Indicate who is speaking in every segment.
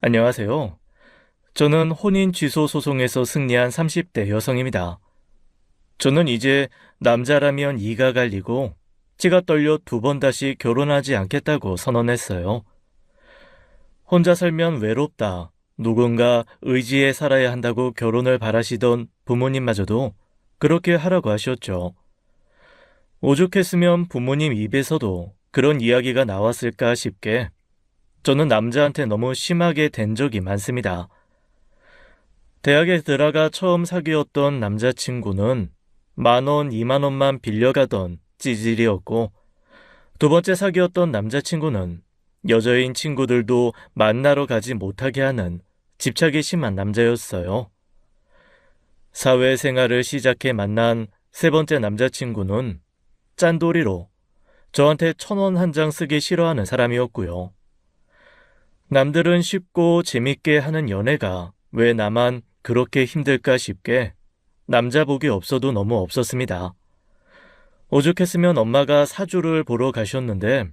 Speaker 1: 안녕하세요. 저는 혼인 취소 소송에서 승리한 30대 여성입니다. 저는 이제 남자라면 이가 갈리고 치가 떨려 두 번 다시 결혼하지 않겠다고 선언했어요. 혼자 살면 외롭다. 누군가 의지에 살아야 한다고 결혼을 바라시던 부모님마저도 그렇게 하라고 하셨죠. 오죽했으면 부모님 입에서도 그런 이야기가 나왔을까 싶게 저는 남자한테 너무 심하게 된 적이 많습니다. 대학에 들어가 처음 사귀었던 남자친구는 10,000원, 20,000원만 빌려가던 찌질이었고, 두 번째 사귀었던 남자친구는 여자인 친구들도 만나러 가지 못하게 하는 집착이 심한 남자였어요. 사회생활을 시작해 만난 세 번째 남자친구는 짠돌이로 저한테 1,000원 한 장 쓰기 싫어하는 사람이었고요. 남들은 쉽고 재밌게 하는 연애가 왜 나만 그렇게 힘들까 싶게 남자복이 없어도 너무 없었습니다. 오죽했으면 엄마가 사주를 보러 가셨는데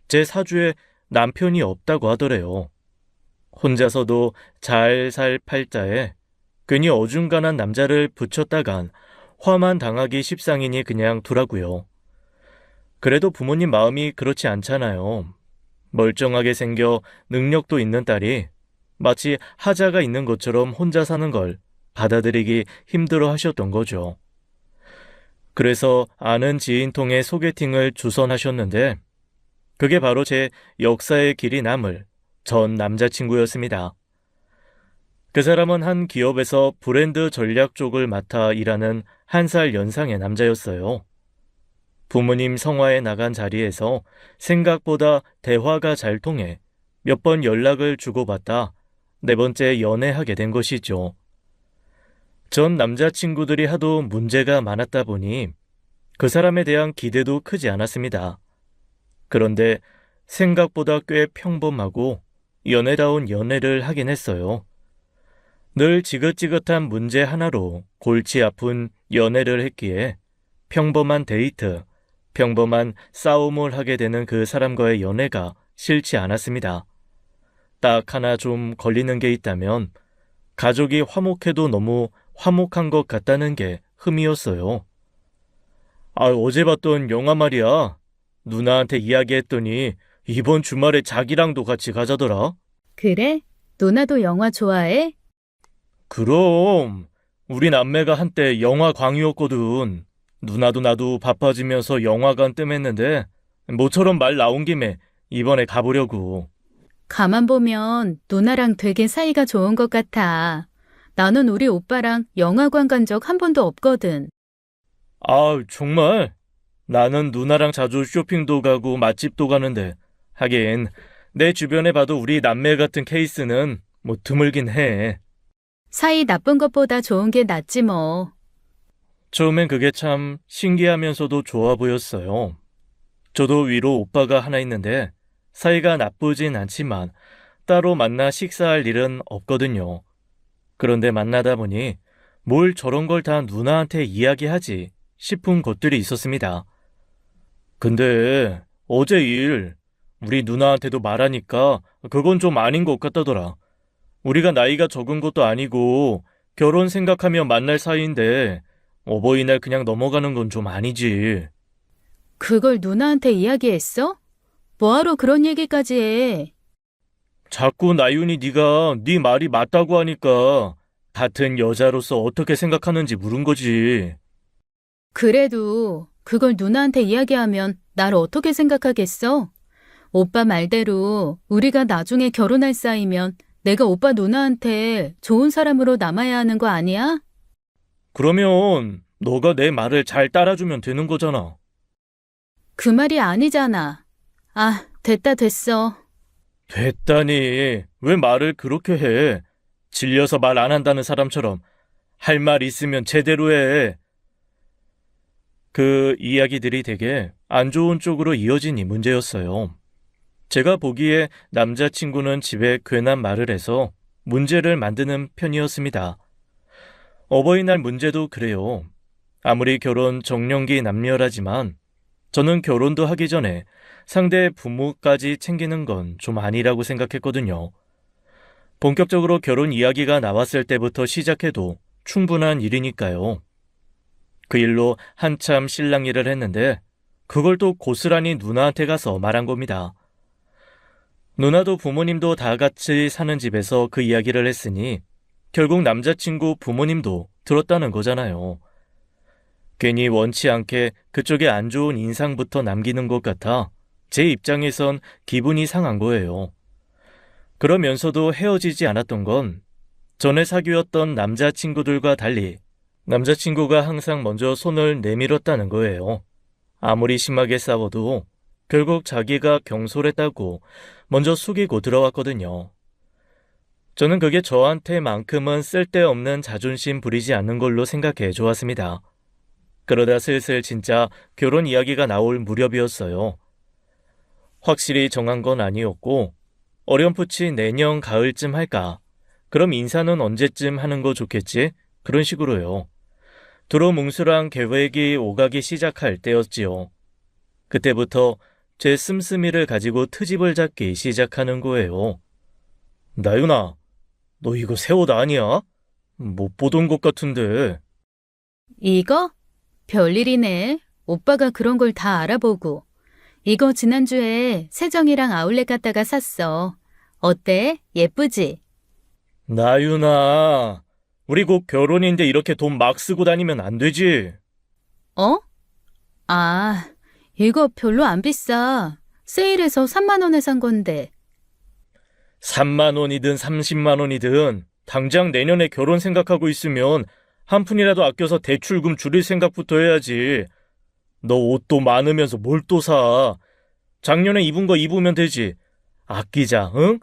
Speaker 1: 제 사주에 남편이 없다고 하더래요. 혼자서도 잘 살 팔자에 괜히 어중간한 남자를 붙였다간 화만 당하기 십상이니 그냥 두라고요. 그래도 부모님 마음이 그렇지 않잖아요. 멀쩡하게 생겨 능력도 있는 딸이 마치 하자가 있는 것처럼 혼자 사는 걸 받아들이기 힘들어 하셨던 거죠. 그래서 아는 지인 통해 소개팅을 주선하셨는데 그게 바로 제 역사의 길이 남을 전 남자친구였습니다. 그 사람은 한 기업에서 브랜드 전략 쪽을 맡아 일하는 1살 연상의 남자였어요. 부모님 성화에 나간 자리에서 생각보다 대화가 잘 통해 몇 번 연락을 주고받다 네 번째 연애하게 된 것이죠. 전 남자친구들이 하도 문제가 많았다 보니 그 사람에 대한 기대도 크지 않았습니다. 그런데 생각보다 꽤 평범하고 연애다운 연애를 하긴 했어요. 늘 지긋지긋한 문제 하나로 골치 아픈 연애를 했기에 평범한 데이트, 평범한 싸움을 하게 되는 그 사람과의 연애가 싫지 않았습니다. 딱 하나 좀 걸리는 게 있다면 가족이 화목해도 너무 화목한 것 같다는 게 흠이었어요. 어제 봤던 영화 말이야. 누나한테 이야기했더니 이번 주말에 자기랑도 같이 가자더라.
Speaker 2: 그래? 누나도 영화 좋아해?
Speaker 1: 그럼 우리 남매가 한때 영화 광이었거든. 누나도 나도 바빠지면서 영화관 뜸했는데 모처럼 말 나온 김에 이번에 가보려고.
Speaker 2: 가만 보면 누나랑 되게 사이가 좋은 것 같아. 나는 우리 오빠랑 영화관 간 적 한 번도 없거든.
Speaker 1: 정말? 나는 누나랑 자주 쇼핑도 가고 맛집도 가는데 하긴 내 주변에 봐도 우리 남매 같은 케이스는 뭐 드물긴 해.
Speaker 2: 사이 나쁜 것보다 좋은 게 낫지 뭐.
Speaker 1: 처음엔 그게 참 신기하면서도 좋아 보였어요. 저도 위로 오빠가 하나 있는데 사이가 나쁘진 않지만 따로 만나 식사할 일은 없거든요. 그런데 만나다 보니 뭘 저런 걸 다 누나한테 이야기하지 싶은 것들이 있었습니다. 근데 어제 일 우리 누나한테도 말하니까 그건 좀 아닌 것 같다더라. 우리가 나이가 적은 것도 아니고 결혼 생각하며 만날 사이인데 어버이날 그냥 넘어가는 건 좀 아니지.
Speaker 2: 그걸 누나한테 이야기했어? 뭐하러 그런 얘기까지 해?
Speaker 1: 자꾸 나윤이 네가 네 말이 맞다고 하니까 같은 여자로서 어떻게 생각하는지 물은 거지.
Speaker 2: 그래도 그걸 누나한테 이야기하면 날 어떻게 생각하겠어? 오빠 말대로 우리가 나중에 결혼할 사이면 내가 오빠 누나한테 좋은 사람으로 남아야 하는 거 아니야?
Speaker 1: 그러면 너가 내 말을 잘 따라주면 되는 거잖아.
Speaker 2: 그 말이 아니잖아. 아, 됐다 됐어.
Speaker 1: 됐다니 왜 말을 그렇게 해? 질려서 말 안 한다는 사람처럼 할 말 있으면 제대로 해. 그 이야기들이 되게 안 좋은 쪽으로 이어진 이 문제였어요. 제가 보기에 남자친구는 집에 괜한 말을 해서 문제를 만드는 편이었습니다. 어버이날 문제도 그래요. 아무리 결혼 정년기 남녀라지만 저는 결혼도 하기 전에 상대 부모까지 챙기는 건 좀 아니라고 생각했거든요. 본격적으로 결혼 이야기가 나왔을 때부터 시작해도 충분한 일이니까요. 그 일로 한참 실랑 일을 했는데 그걸 또 고스란히 누나한테 가서 말한 겁니다. 누나도 부모님도 다 같이 사는 집에서 그 이야기를 했으니 결국 남자친구 부모님도 들었다는 거잖아요. 괜히 원치 않게 그쪽에 안 좋은 인상부터 남기는 것 같아 제 입장에선 기분이 상한 거예요. 그러면서도 헤어지지 않았던 건 전에 사귀었던 남자친구들과 달리 남자친구가 항상 먼저 손을 내밀었다는 거예요. 아무리 심하게 싸워도 결국 자기가 경솔했다고 먼저 숙이고 들어왔거든요. 저는 그게 저한테만큼은 쓸데없는 자존심 부리지 않는 걸로 생각해 좋았습니다. 그러다 슬슬 진짜 결혼 이야기가 나올 무렵이었어요. 확실히 정한 건 아니었고 어렴풋이 내년 가을쯤 할까? 그럼 인사는 언제쯤 하는 거 좋겠지? 그런 식으로요. 두루뭉술한 계획이 오가기 시작할 때였지요. 그때부터 제 씀씀이를 가지고 트집을 잡기 시작하는 거예요. 나윤아, 너 이거 새 옷 아니야? 못 보던 것 같은데.
Speaker 2: 이거? 별일이네. 오빠가 그런 걸 다 알아보고. 이거 지난주에 세정이랑 아울렛 갔다가 샀어. 어때? 예쁘지?
Speaker 1: 나윤아, 우리 곧 결혼인데 이렇게 돈 막 쓰고 다니면 안 되지.
Speaker 2: 어? 아, 이거 별로 안 비싸. 세일해서 3만 원에 산 건데.
Speaker 1: 3만 원이든 30만 원이든 당장 내년에 결혼 생각하고 있으면 한 푼이라도 아껴서 대출금 줄일 생각부터 해야지. 너 옷도 많으면서 뭘 또 사. 작년에 입은 거 입으면 되지. 아끼자, 응?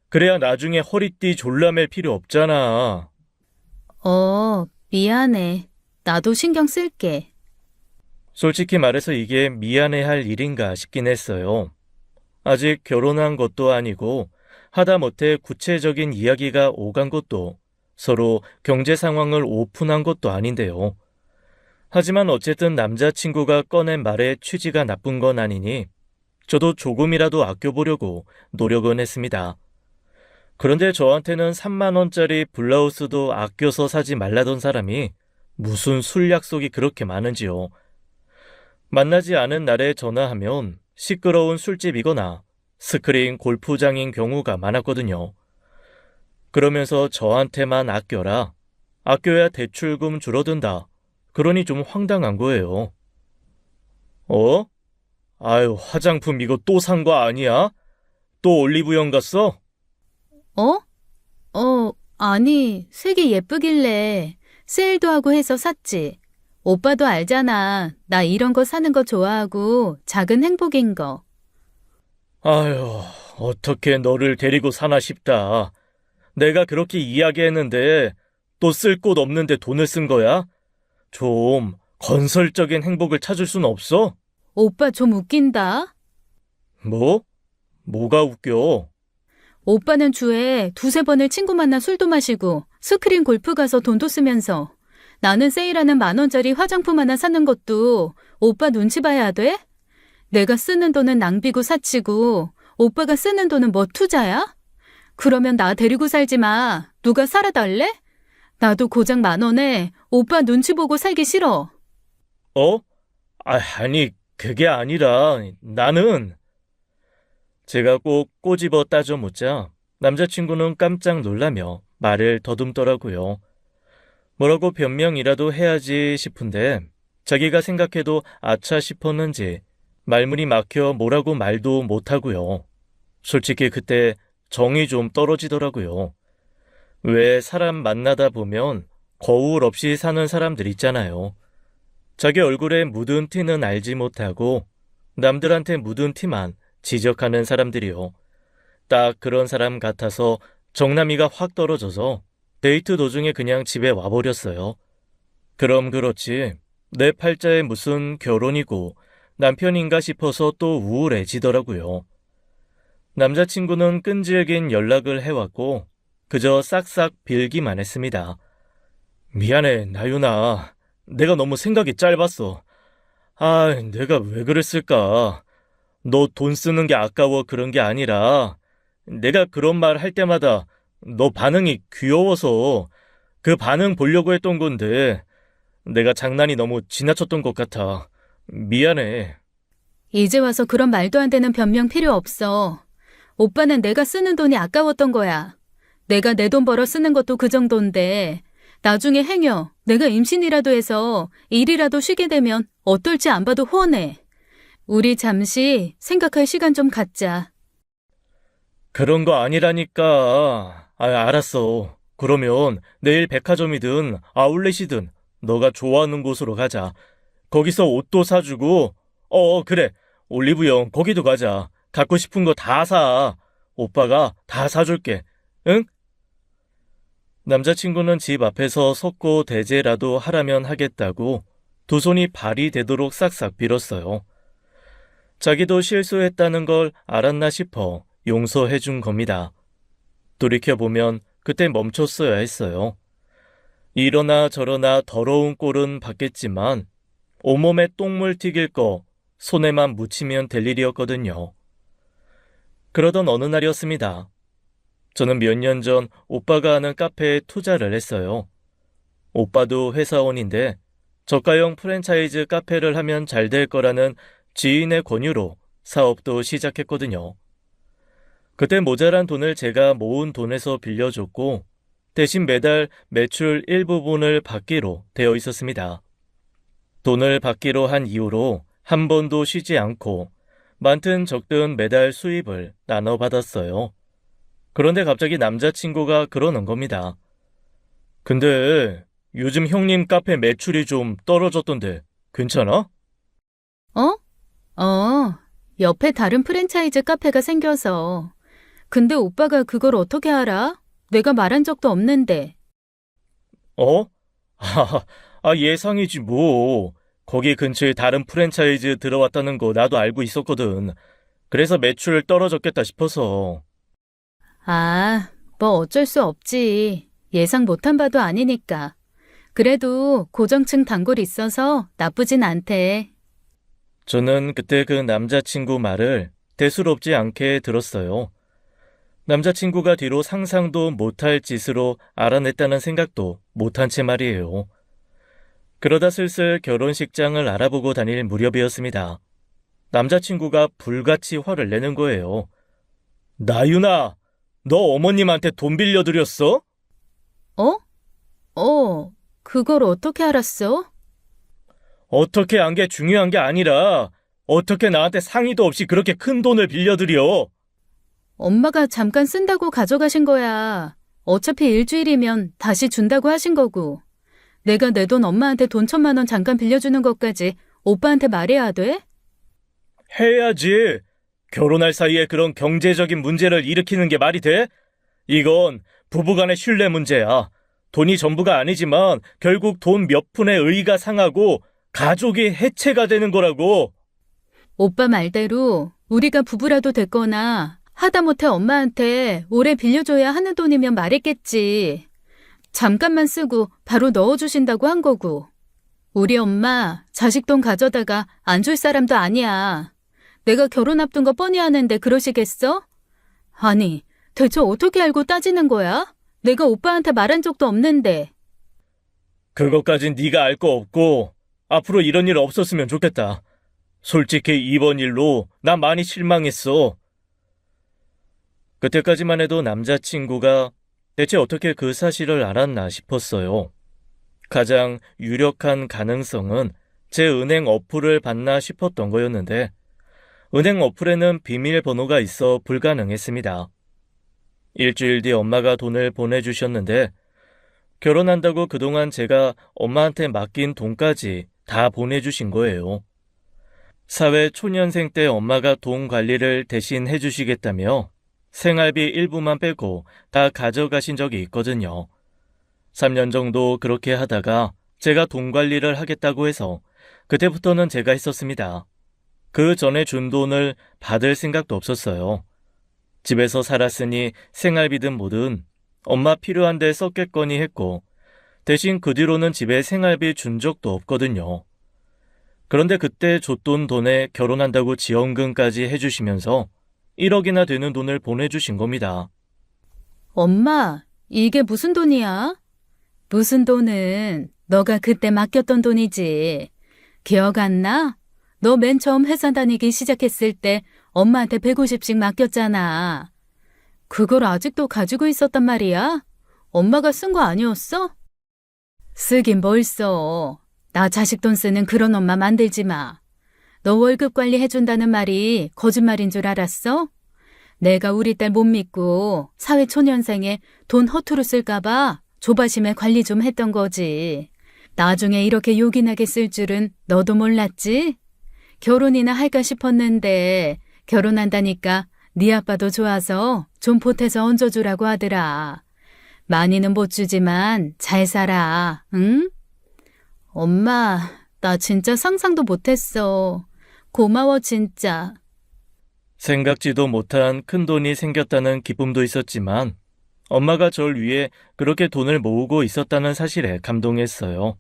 Speaker 1: 그래야 나중에 허리띠 졸라맬 필요 없잖아.
Speaker 2: 미안해. 나도 신경 쓸게.
Speaker 1: 솔직히 말해서 이게 미안해할 일인가 싶긴 했어요. 아직 결혼한 것도 아니고 하다못해 구체적인 이야기가 오간 것도 서로 경제 상황을 오픈한 것도 아닌데요. 하지만 어쨌든 남자친구가 꺼낸 말에 취지가 나쁜 건 아니니 저도 조금이라도 아껴보려고 노력은 했습니다. 그런데 저한테는 3만 원짜리 블라우스도 아껴서 사지 말라던 사람이 무슨 술 약속이 그렇게 많은지요. 만나지 않은 날에 전화하면 시끄러운 술집이거나 스크린 골프장인 경우가 많았거든요. 그러면서 저한테만 아껴라. 아껴야 대출금 줄어든다. 그러니 좀 황당한 거예요. 어? 아유, 화장품 이거 또 산 거 아니야? 또 올리브영 갔어?
Speaker 2: 어? 아니, 색이 예쁘길래 세일도 하고 해서 샀지. 오빠도 알잖아. 나 이런 거 사는 거 좋아하고 작은 행복인 거.
Speaker 1: 아유, 어떻게 너를 데리고 사나 싶다. 내가 그렇게 이야기했는데 또 쓸 곳 없는데 돈을 쓴 거야? 좀 건설적인 행복을 찾을 순 없어?
Speaker 2: 오빠 좀 웃긴다.
Speaker 1: 뭐? 뭐가 웃겨?
Speaker 2: 오빠는 주에 두세 번을 친구 만나 술도 마시고 스크린 골프 가서 돈도 쓰면서 나는 세일하는 10,000원짜리 화장품 하나 사는 것도 오빠 눈치 봐야 돼? 내가 쓰는 돈은 낭비고 사치고 오빠가 쓰는 돈은 뭐 투자야? 그러면 나 데리고 살지 마. 누가 살아달래? 나도 고작 10,000원에 오빠 눈치 보고 살기 싫어.
Speaker 1: 어? 아니, 그게 아니라 나는 제가 꼭 꼬집어 따져 묻자 남자친구는 깜짝 놀라며 말을 더듬더라고요. 뭐라고 변명이라도 해야지 싶은데 자기가 생각해도 아차 싶었는지 말문이 막혀 뭐라고 말도 못하고요. 솔직히 그때 정이 좀 떨어지더라고요. 왜 사람 만나다 보면 거울 없이 사는 사람들 있잖아요. 자기 얼굴에 묻은 티는 알지 못하고 남들한테 묻은 티만 지적하는 사람들이요. 딱 그런 사람 같아서 정남이가 확 떨어져서 데이트 도중에 그냥 집에 와버렸어요. 그럼 그렇지 내 팔자에 무슨 결혼이고 남편인가 싶어서 또 우울해지더라고요. 남자친구는 끈질긴 연락을 해왔고 그저 싹싹 빌기만 했습니다. 미안해, 나윤아. 내가 너무 생각이 짧았어. 내가 왜 그랬을까? 너 돈 쓰는 게 아까워 그런 게 아니라 내가 그런 말 할 때마다 너 반응이 귀여워서 그 반응 보려고 했던 건데 내가 장난이 너무 지나쳤던 것 같아. 미안해.
Speaker 2: 이제 와서 그런 말도 안 되는 변명 필요 없어. 오빠는 내가 쓰는 돈이 아까웠던 거야. 내가 내 돈 벌어 쓰는 것도 그 정도인데 나중에 행여 내가 임신이라도 해서 일이라도 쉬게 되면 어떨지 안 봐도 훤해. 우리 잠시 생각할 시간 좀 갖자.
Speaker 1: 그런 거 아니라니까. 알았어. 그러면 내일 백화점이든 아울렛이든 너가 좋아하는 곳으로 가자. 거기서 옷도 사주고, 그래. 올리브영 거기도 가자. 갖고 싶은 거 다 사. 오빠가 다 사줄게. 응? 남자친구는 집 앞에서 섰고 대제라도 하라면 하겠다고 두 손이 발이 되도록 싹싹 빌었어요. 자기도 실수했다는 걸 알았나 싶어 용서해 준 겁니다. 돌이켜보면 그때 멈췄어야 했어요. 이러나 저러나 더러운 꼴은 봤겠지만 온몸에 똥물 튀길 거 손에만 묻히면 될 일이었거든요. 그러던 어느 날이었습니다. 저는 몇 년 전 오빠가 하는 카페에 투자를 했어요. 오빠도 회사원인데 저가형 프랜차이즈 카페를 하면 잘 될 거라는 지인의 권유로 사업도 시작했거든요. 그때 모자란 돈을 제가 모은 돈에서 빌려줬고 대신 매달 매출 일부분을 받기로 되어 있었습니다. 돈을 받기로 한 이후로 한 번도 쉬지 않고 많든 적든 매달 수입을 나눠받았어요. 그런데 갑자기 남자친구가 그러는 겁니다. 근데 요즘 형님 카페 매출이 좀 떨어졌던데 괜찮아?
Speaker 2: 옆에 다른 프랜차이즈 카페가 생겨서. 근데 오빠가 그걸 어떻게 알아? 내가 말한 적도 없는데.
Speaker 1: 어? 예상이지 뭐. 거기 근처에 다른 프랜차이즈 들어왔다는 거 나도 알고 있었거든. 그래서 매출 떨어졌겠다 싶어서.
Speaker 2: 뭐 어쩔 수 없지. 예상 못한 바도 아니니까. 그래도 고정층 단골이 있어서 나쁘진 않대.
Speaker 1: 저는 그때 그 남자친구 말을 대수롭지 않게 들었어요. 남자친구가 뒤로 상상도 못할 짓으로 알아냈다는 생각도 못한 채 말이에요. 그러다 슬슬 결혼식장을 알아보고 다닐 무렵이었습니다. 남자친구가 불같이 화를 내는 거예요. 나윤아, 너 어머님한테 돈 빌려드렸어?
Speaker 2: 그걸 어떻게 알았어?
Speaker 1: 어떻게 안 게 중요한 게 아니라 어떻게 나한테 상의도 없이 그렇게 큰 돈을 빌려드려?
Speaker 2: 엄마가 잠깐 쓴다고 가져가신 거야. 어차피 일주일이면 다시 준다고 하신 거고. 내가 내 돈 엄마한테 돈 1,000만 원 잠깐 빌려주는 것까지 오빠한테 말해야 돼?
Speaker 1: 해야지. 결혼할 사이에 그런 경제적인 문제를 일으키는 게 말이 돼? 이건 부부간의 신뢰 문제야. 돈이 전부가 아니지만 결국 돈 몇 푼의 의의가 상하고 가족이 해체가 되는 거라고.
Speaker 2: 오빠 말대로 우리가 부부라도 됐거나 하다못해 엄마한테 오래 빌려줘야 하는 돈이면 말했겠지. 잠깐만 쓰고 바로 넣어주신다고 한 거고. 우리 엄마 자식 돈 가져다가 안 줄 사람도 아니야. 내가 결혼 앞둔 거 뻔히 아는데 그러시겠어? 아니, 대체 어떻게 알고 따지는 거야? 내가 오빠한테 말한 적도 없는데.
Speaker 1: 그것까진 네가 알 거 없고 앞으로 이런 일 없었으면 좋겠다. 솔직히 이번 일로 나 많이 실망했어. 그때까지만 해도 남자친구가 대체 어떻게 그 사실을 알았나 싶었어요. 가장 유력한 가능성은 제 은행 어플을 봤나 싶었던 거였는데 은행 어플에는 비밀번호가 있어 불가능했습니다. 일주일 뒤 엄마가 돈을 보내주셨는데 결혼한다고 그동안 제가 엄마한테 맡긴 돈까지 다 보내주신 거예요. 사회 초년생 때 엄마가 돈 관리를 대신 해주시겠다며 생활비 일부만 빼고 다 가져가신 적이 있거든요. 3년 정도 그렇게 하다가 제가 돈 관리를 하겠다고 해서 그때부터는 제가 했었습니다. 그 전에 준 돈을 받을 생각도 없었어요. 집에서 살았으니 생활비든 뭐든 엄마 필요한데 썼겠거니 했고 대신 그 뒤로는 집에 생활비 준 적도 없거든요. 그런데 그때 줬던 돈에 결혼한다고 지원금까지 해주시면서 1억이나 되는 돈을 보내주신 겁니다.
Speaker 2: 엄마, 이게 무슨 돈이야? 무슨 돈은 너가 그때 맡겼던 돈이지. 기억 안 나? 너 맨 처음 회사 다니기 시작했을 때 엄마한테 150씩 맡겼잖아. 그걸 아직도 가지고 있었단 말이야? 엄마가 쓴 거 아니었어? 쓰긴 뭘 써. 나 자식 돈 쓰는 그런 엄마 만들지 마. 너 월급 관리 해준다는 말이 거짓말인 줄 알았어? 내가 우리 딸 못 믿고 사회초년생에 돈 허투루 쓸까봐 조바심에 관리 좀 했던 거지. 나중에 이렇게 요긴하게 쓸 줄은 너도 몰랐지? 결혼이나 할까 싶었는데 결혼한다니까 네 아빠도 좋아서 좀 보태서 얹어주라고 하더라. 많이는 못 주지만 잘 살아, 응? 엄마, 나 진짜 상상도 못했어. 고마워, 진짜.
Speaker 1: 생각지도 못한 큰 돈이 생겼다는 기쁨도 있었지만 엄마가 절 위해 그렇게 돈을 모으고 있었다는 사실에 감동했어요.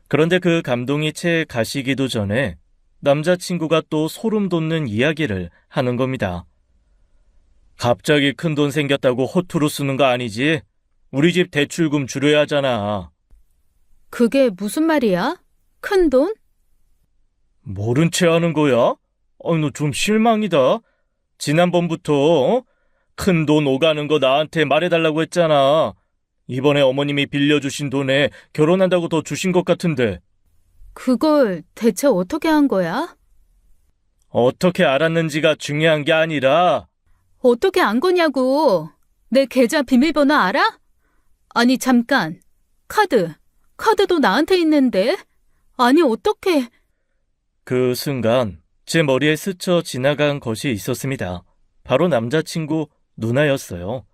Speaker 1: 그런데 그 감동이 채 가시기도 전에 남자친구가 또 소름 돋는 이야기를 하는 겁니다. 갑자기 큰 돈 생겼다고 허투루 쓰는 거 아니지? 우리 집 대출금 줄여야 하잖아.
Speaker 2: 그게 무슨 말이야? 큰 돈?
Speaker 1: 모른 채 하는 거야? 너 좀 실망이다. 지난번부터 큰 돈 오가는 거 나한테 말해달라고 했잖아. 이번에 어머님이 빌려주신 돈에 결혼한다고 더 주신 것 같은데.
Speaker 2: 그걸 대체 어떻게 한 거야?
Speaker 1: 어떻게 알았는지가 중요한 게 아니라
Speaker 2: 어떻게 안 거냐고. 내 계좌 비밀번호 알아? 아니, 잠깐. 카드도 나한테 있는데. 아니, 어떻게.
Speaker 1: 그 순간 제 머리에 스쳐 지나간 것이 있었습니다. 바로 남자친구 누나였어요.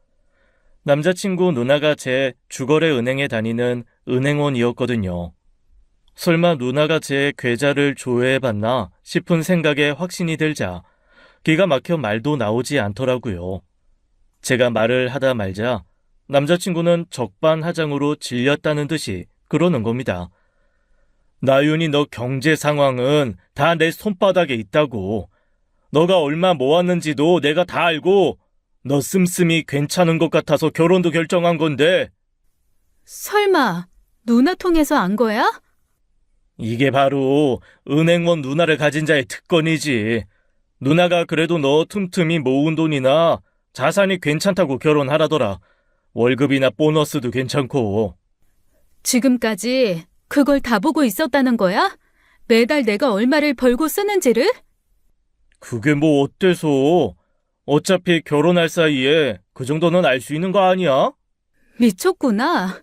Speaker 1: 남자친구 누나가 제 주거래 은행에 다니는 은행원이었거든요. 설마 누나가 제 계좌를 조회해봤나 싶은 생각에 확신이 들자 기가 막혀 말도 나오지 않더라고요. 제가 말을 하다 말자 남자친구는 적반하장으로 질렸다는 듯이 그러는 겁니다. 나윤이 너 경제 상황은 다 내 손바닥에 있다고. 너가 얼마 모았는지도 내가 다 알고 너 씀씀이 괜찮은 것 같아서 결혼도 결정한 건데.
Speaker 2: 설마, 누나 통해서 안 거야?
Speaker 1: 이게 바로 은행원 누나를 가진 자의 특권이지. 누나가 그래도 너 틈틈이 모은 돈이나 자산이 괜찮다고 결혼하라더라. 월급이나 보너스도 괜찮고.
Speaker 2: 지금까지 그걸 다 보고 있었다는 거야? 매달 내가 얼마를 벌고 쓰는지를?
Speaker 1: 그게 뭐 어때서? 어차피 결혼할 사이에 그 정도는 알 수 있는 거 아니야?
Speaker 2: 미쳤구나.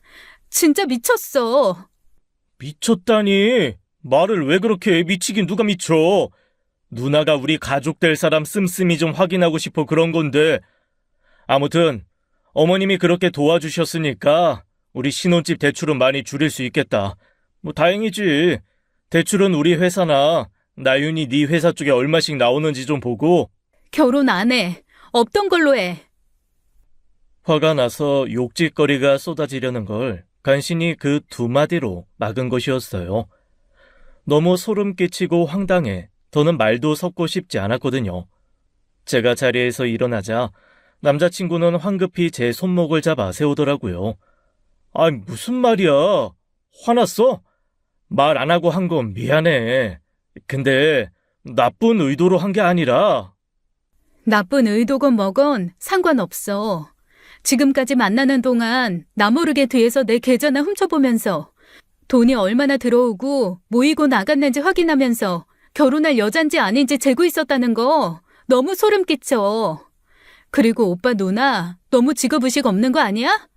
Speaker 2: 진짜 미쳤어.
Speaker 1: 미쳤다니. 말을 왜 그렇게 해? 미치긴 누가 미쳐. 누나가 우리 가족 될 사람 씀씀이 좀 확인하고 싶어 그런 건데. 아무튼 어머님이 그렇게 도와주셨으니까 우리 신혼집 대출은 많이 줄일 수 있겠다. 뭐 다행이지. 대출은 우리 회사나 나윤이 네 회사 쪽에 얼마씩 나오는지 좀 보고.
Speaker 2: 결혼 안 해. 없던 걸로 해.
Speaker 1: 화가 나서 욕짓거리가 쏟아지려는 걸 간신히 그 두 마디로 막은 것이었어요. 너무 소름 끼치고 황당해 더는 말도 섞고 싶지 않았거든요. 제가 자리에서 일어나자 남자친구는 황급히 제 손목을 잡아 세우더라고요. 아니 무슨 말이야? 화났어? 말 안 하고 한 건 미안해. 근데 나쁜 의도로 한 게 아니라.
Speaker 2: 나쁜 의도건 뭐건 상관없어. 지금까지 만나는 동안 나 모르게 뒤에서 내 계좌나 훔쳐보면서 돈이 얼마나 들어오고 모이고 나갔는지 확인하면서 결혼할 여잔지 아닌지 재고 있었다는 거 너무 소름 끼쳐. 그리고 오빠 누나 너무 직업의식 없는 거 아니야?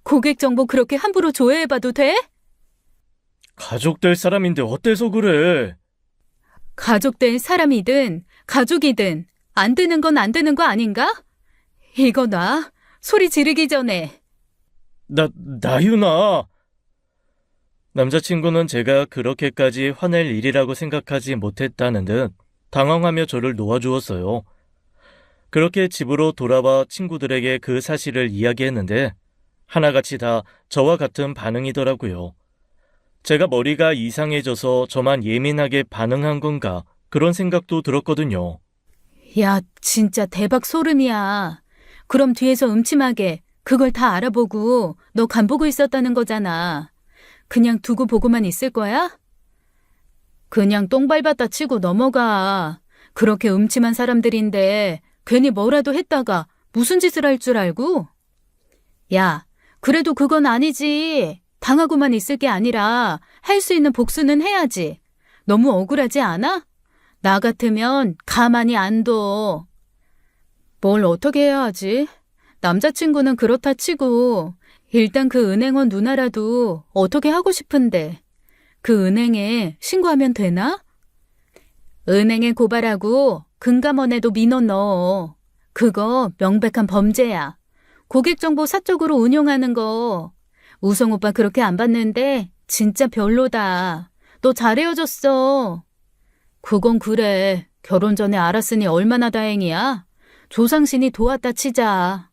Speaker 2: 고객 정보 그렇게 함부로 조회해봐도 돼?
Speaker 1: 가족 될 사람인데 어때서 그래?
Speaker 2: 가족 될 사람이든 가족이든 안 되는 건 안 되는 거 아닌가? 이거 놔. 소리 지르기 전에.
Speaker 1: 나윤아. 남자친구는 제가 그렇게까지 화낼 일이라고 생각하지 못했다는 듯 당황하며 저를 놓아주었어요. 그렇게 집으로 돌아와 친구들에게 그 사실을 이야기했는데 하나같이 다 저와 같은 반응이더라고요. 제가 머리가 이상해져서 저만 예민하게 반응한 건가 그런 생각도 들었거든요.
Speaker 2: 야, 진짜 대박 소름이야. 그럼 뒤에서 음침하게 그걸 다 알아보고 너 간보고 있었다는 거잖아. 그냥 두고 보고만 있을 거야? 그냥 똥 밟았다 치고 넘어가. 그렇게 음침한 사람들인데 괜히 뭐라도 했다가 무슨 짓을 할 줄 알고? 야, 그래도 그건 아니지. 당하고만 있을 게 아니라 할 수 있는 복수는 해야지. 너무 억울하지 않아? 나 같으면 가만히 안 둬. 뭘 어떻게 해야 하지? 남자친구는 그렇다 치고 일단 그 은행원 누나라도 어떻게 하고 싶은데 그 은행에 신고하면 되나? 은행에 고발하고 금감원에도 민원 넣어. 그거 명백한 범죄야. 고객정보 사적으로 운용하는 거. 우성 오빠 그렇게 안 봤는데 진짜 별로다. 너 잘 헤어졌어. 그건 그래. 결혼 전에 알았으니 얼마나 다행이야. 조상신이 도왔다 치자.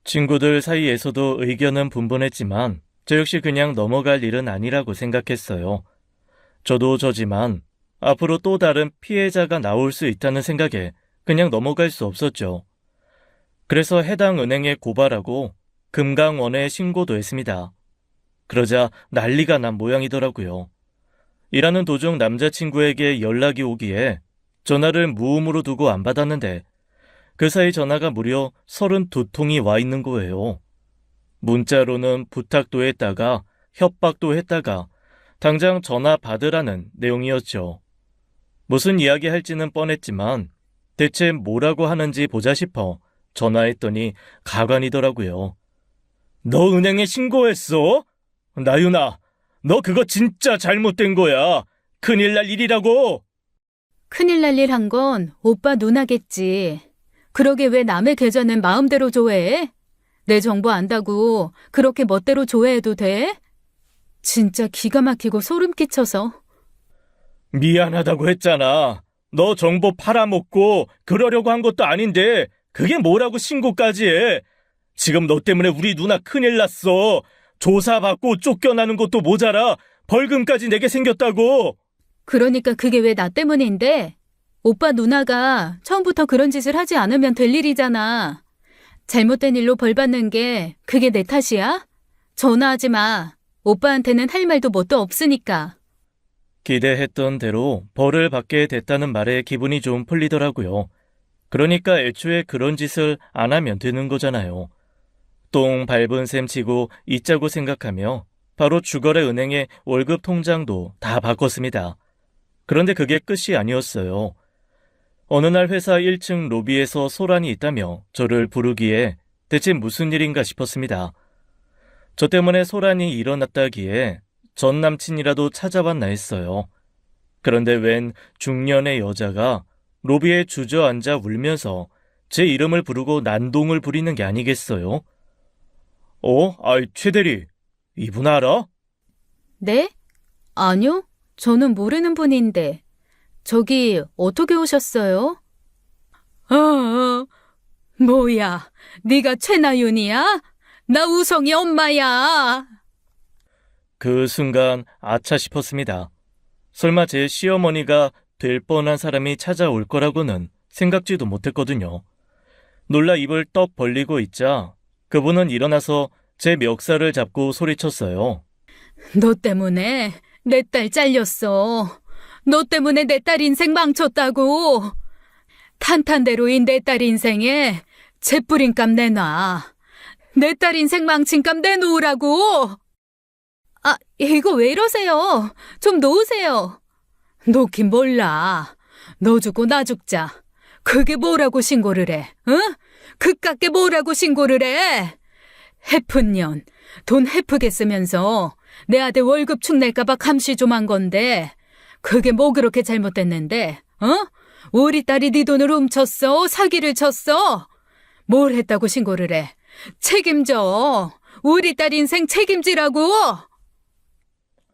Speaker 1: 친구들 사이에서도 의견은 분분했지만 저 역시 그냥 넘어갈 일은 아니라고 생각했어요. 저도 저지만 앞으로 또 다른 피해자가 나올 수 있다는 생각에 그냥 넘어갈 수 없었죠. 그래서 해당 은행에 고발하고 금강원에 신고도 했습니다. 그러자 난리가 난 모양이더라고요. 일하는 도중 남자친구에게 연락이 오기에 전화를 무음으로 두고 안 받았는데 그 사이 전화가 무려 32통이 와 있는 거예요. 문자로는 부탁도 했다가 협박도 했다가 당장 전화 받으라는 내용이었죠. 무슨 이야기 할지는 뻔했지만 대체 뭐라고 하는지 보자 싶어 전화했더니 가관이더라고요. 너 은행에 신고했어? 나윤아, 너 그거 진짜 잘못된 거야. 큰일 날 일이라고.
Speaker 2: 큰일 날 일 한 건 오빠 누나겠지. 그러게 왜 남의 계좌는 마음대로 조회해? 내 정보 안다고 그렇게 멋대로 조회해도 돼? 진짜 기가 막히고 소름 끼쳐서.
Speaker 1: 미안하다고 했잖아. 너 정보 팔아먹고 그러려고 한 것도 아닌데 그게 뭐라고 신고까지 해. 지금 너 때문에 우리 누나 큰일 났어. 조사받고 쫓겨나는 것도 모자라 벌금까지 내게 생겼다고.
Speaker 2: 그러니까 그게 왜 나 때문인데? 오빠 누나가 처음부터 그런 짓을 하지 않으면 될 일이잖아. 잘못된 일로 벌 받는 게 그게 내 탓이야? 전화하지 마. 오빠한테는 할 말도 뭣도 없으니까.
Speaker 1: 기대했던 대로 벌을 받게 됐다는 말에 기분이 좀 풀리더라고요. 그러니까 애초에 그런 짓을 안 하면 되는 거잖아요. 똥 밟은 셈 치고 잊자고 생각하며 바로 주거래 은행의 월급 통장도 다 바꿨습니다. 그런데 그게 끝이 아니었어요. 어느 날 회사 1층 로비에서 소란이 있다며 저를 부르기에 대체 무슨 일인가 싶었습니다. 저 때문에 소란이 일어났다기에 전 남친이라도 찾아왔나 했어요. 그런데 웬 중년의 여자가 로비에 주저앉아 울면서 제 이름을 부르고 난동을 부리는 게 아니겠어요? 최 대리, 이분 알아?
Speaker 2: 네? 아니요. 저는 모르는 분인데. 저기 어떻게 오셨어요? 뭐야, 네가 최나윤이야? 나 우성이 엄마야.
Speaker 1: 그 순간 아차 싶었습니다. 설마 제 시어머니가 될 뻔한 사람이 찾아올 거라고는 생각지도 못했거든요. 놀라 입을 떡 벌리고 있자 그분은 일어나서 제 멱살을 잡고 소리쳤어요.
Speaker 2: 너 때문에 내 딸 잘렸어. 너 때문에 내 딸 인생 망쳤다고. 탄탄대로인 내 딸 인생에 재뿌린값 내놔. 내 딸 인생 망친 값 내놓으라고. 아, 이거 왜 이러세요? 좀 놓으세요. 놓긴 몰라. 너 죽고 나 죽자. 그게 뭐라고 신고를 해? 응? 그깟게 뭐라고 신고를 해? 해픈 년, 돈 해프게 쓰면서 내 아들 월급 축낼까봐 감시 좀 한 건데 그게 뭐 그렇게 잘못됐는데? 우리 딸이 네 돈을 훔쳤어? 사기를 쳤어? 뭘 했다고 신고를 해? 책임져. 우리 딸 인생 책임지라고.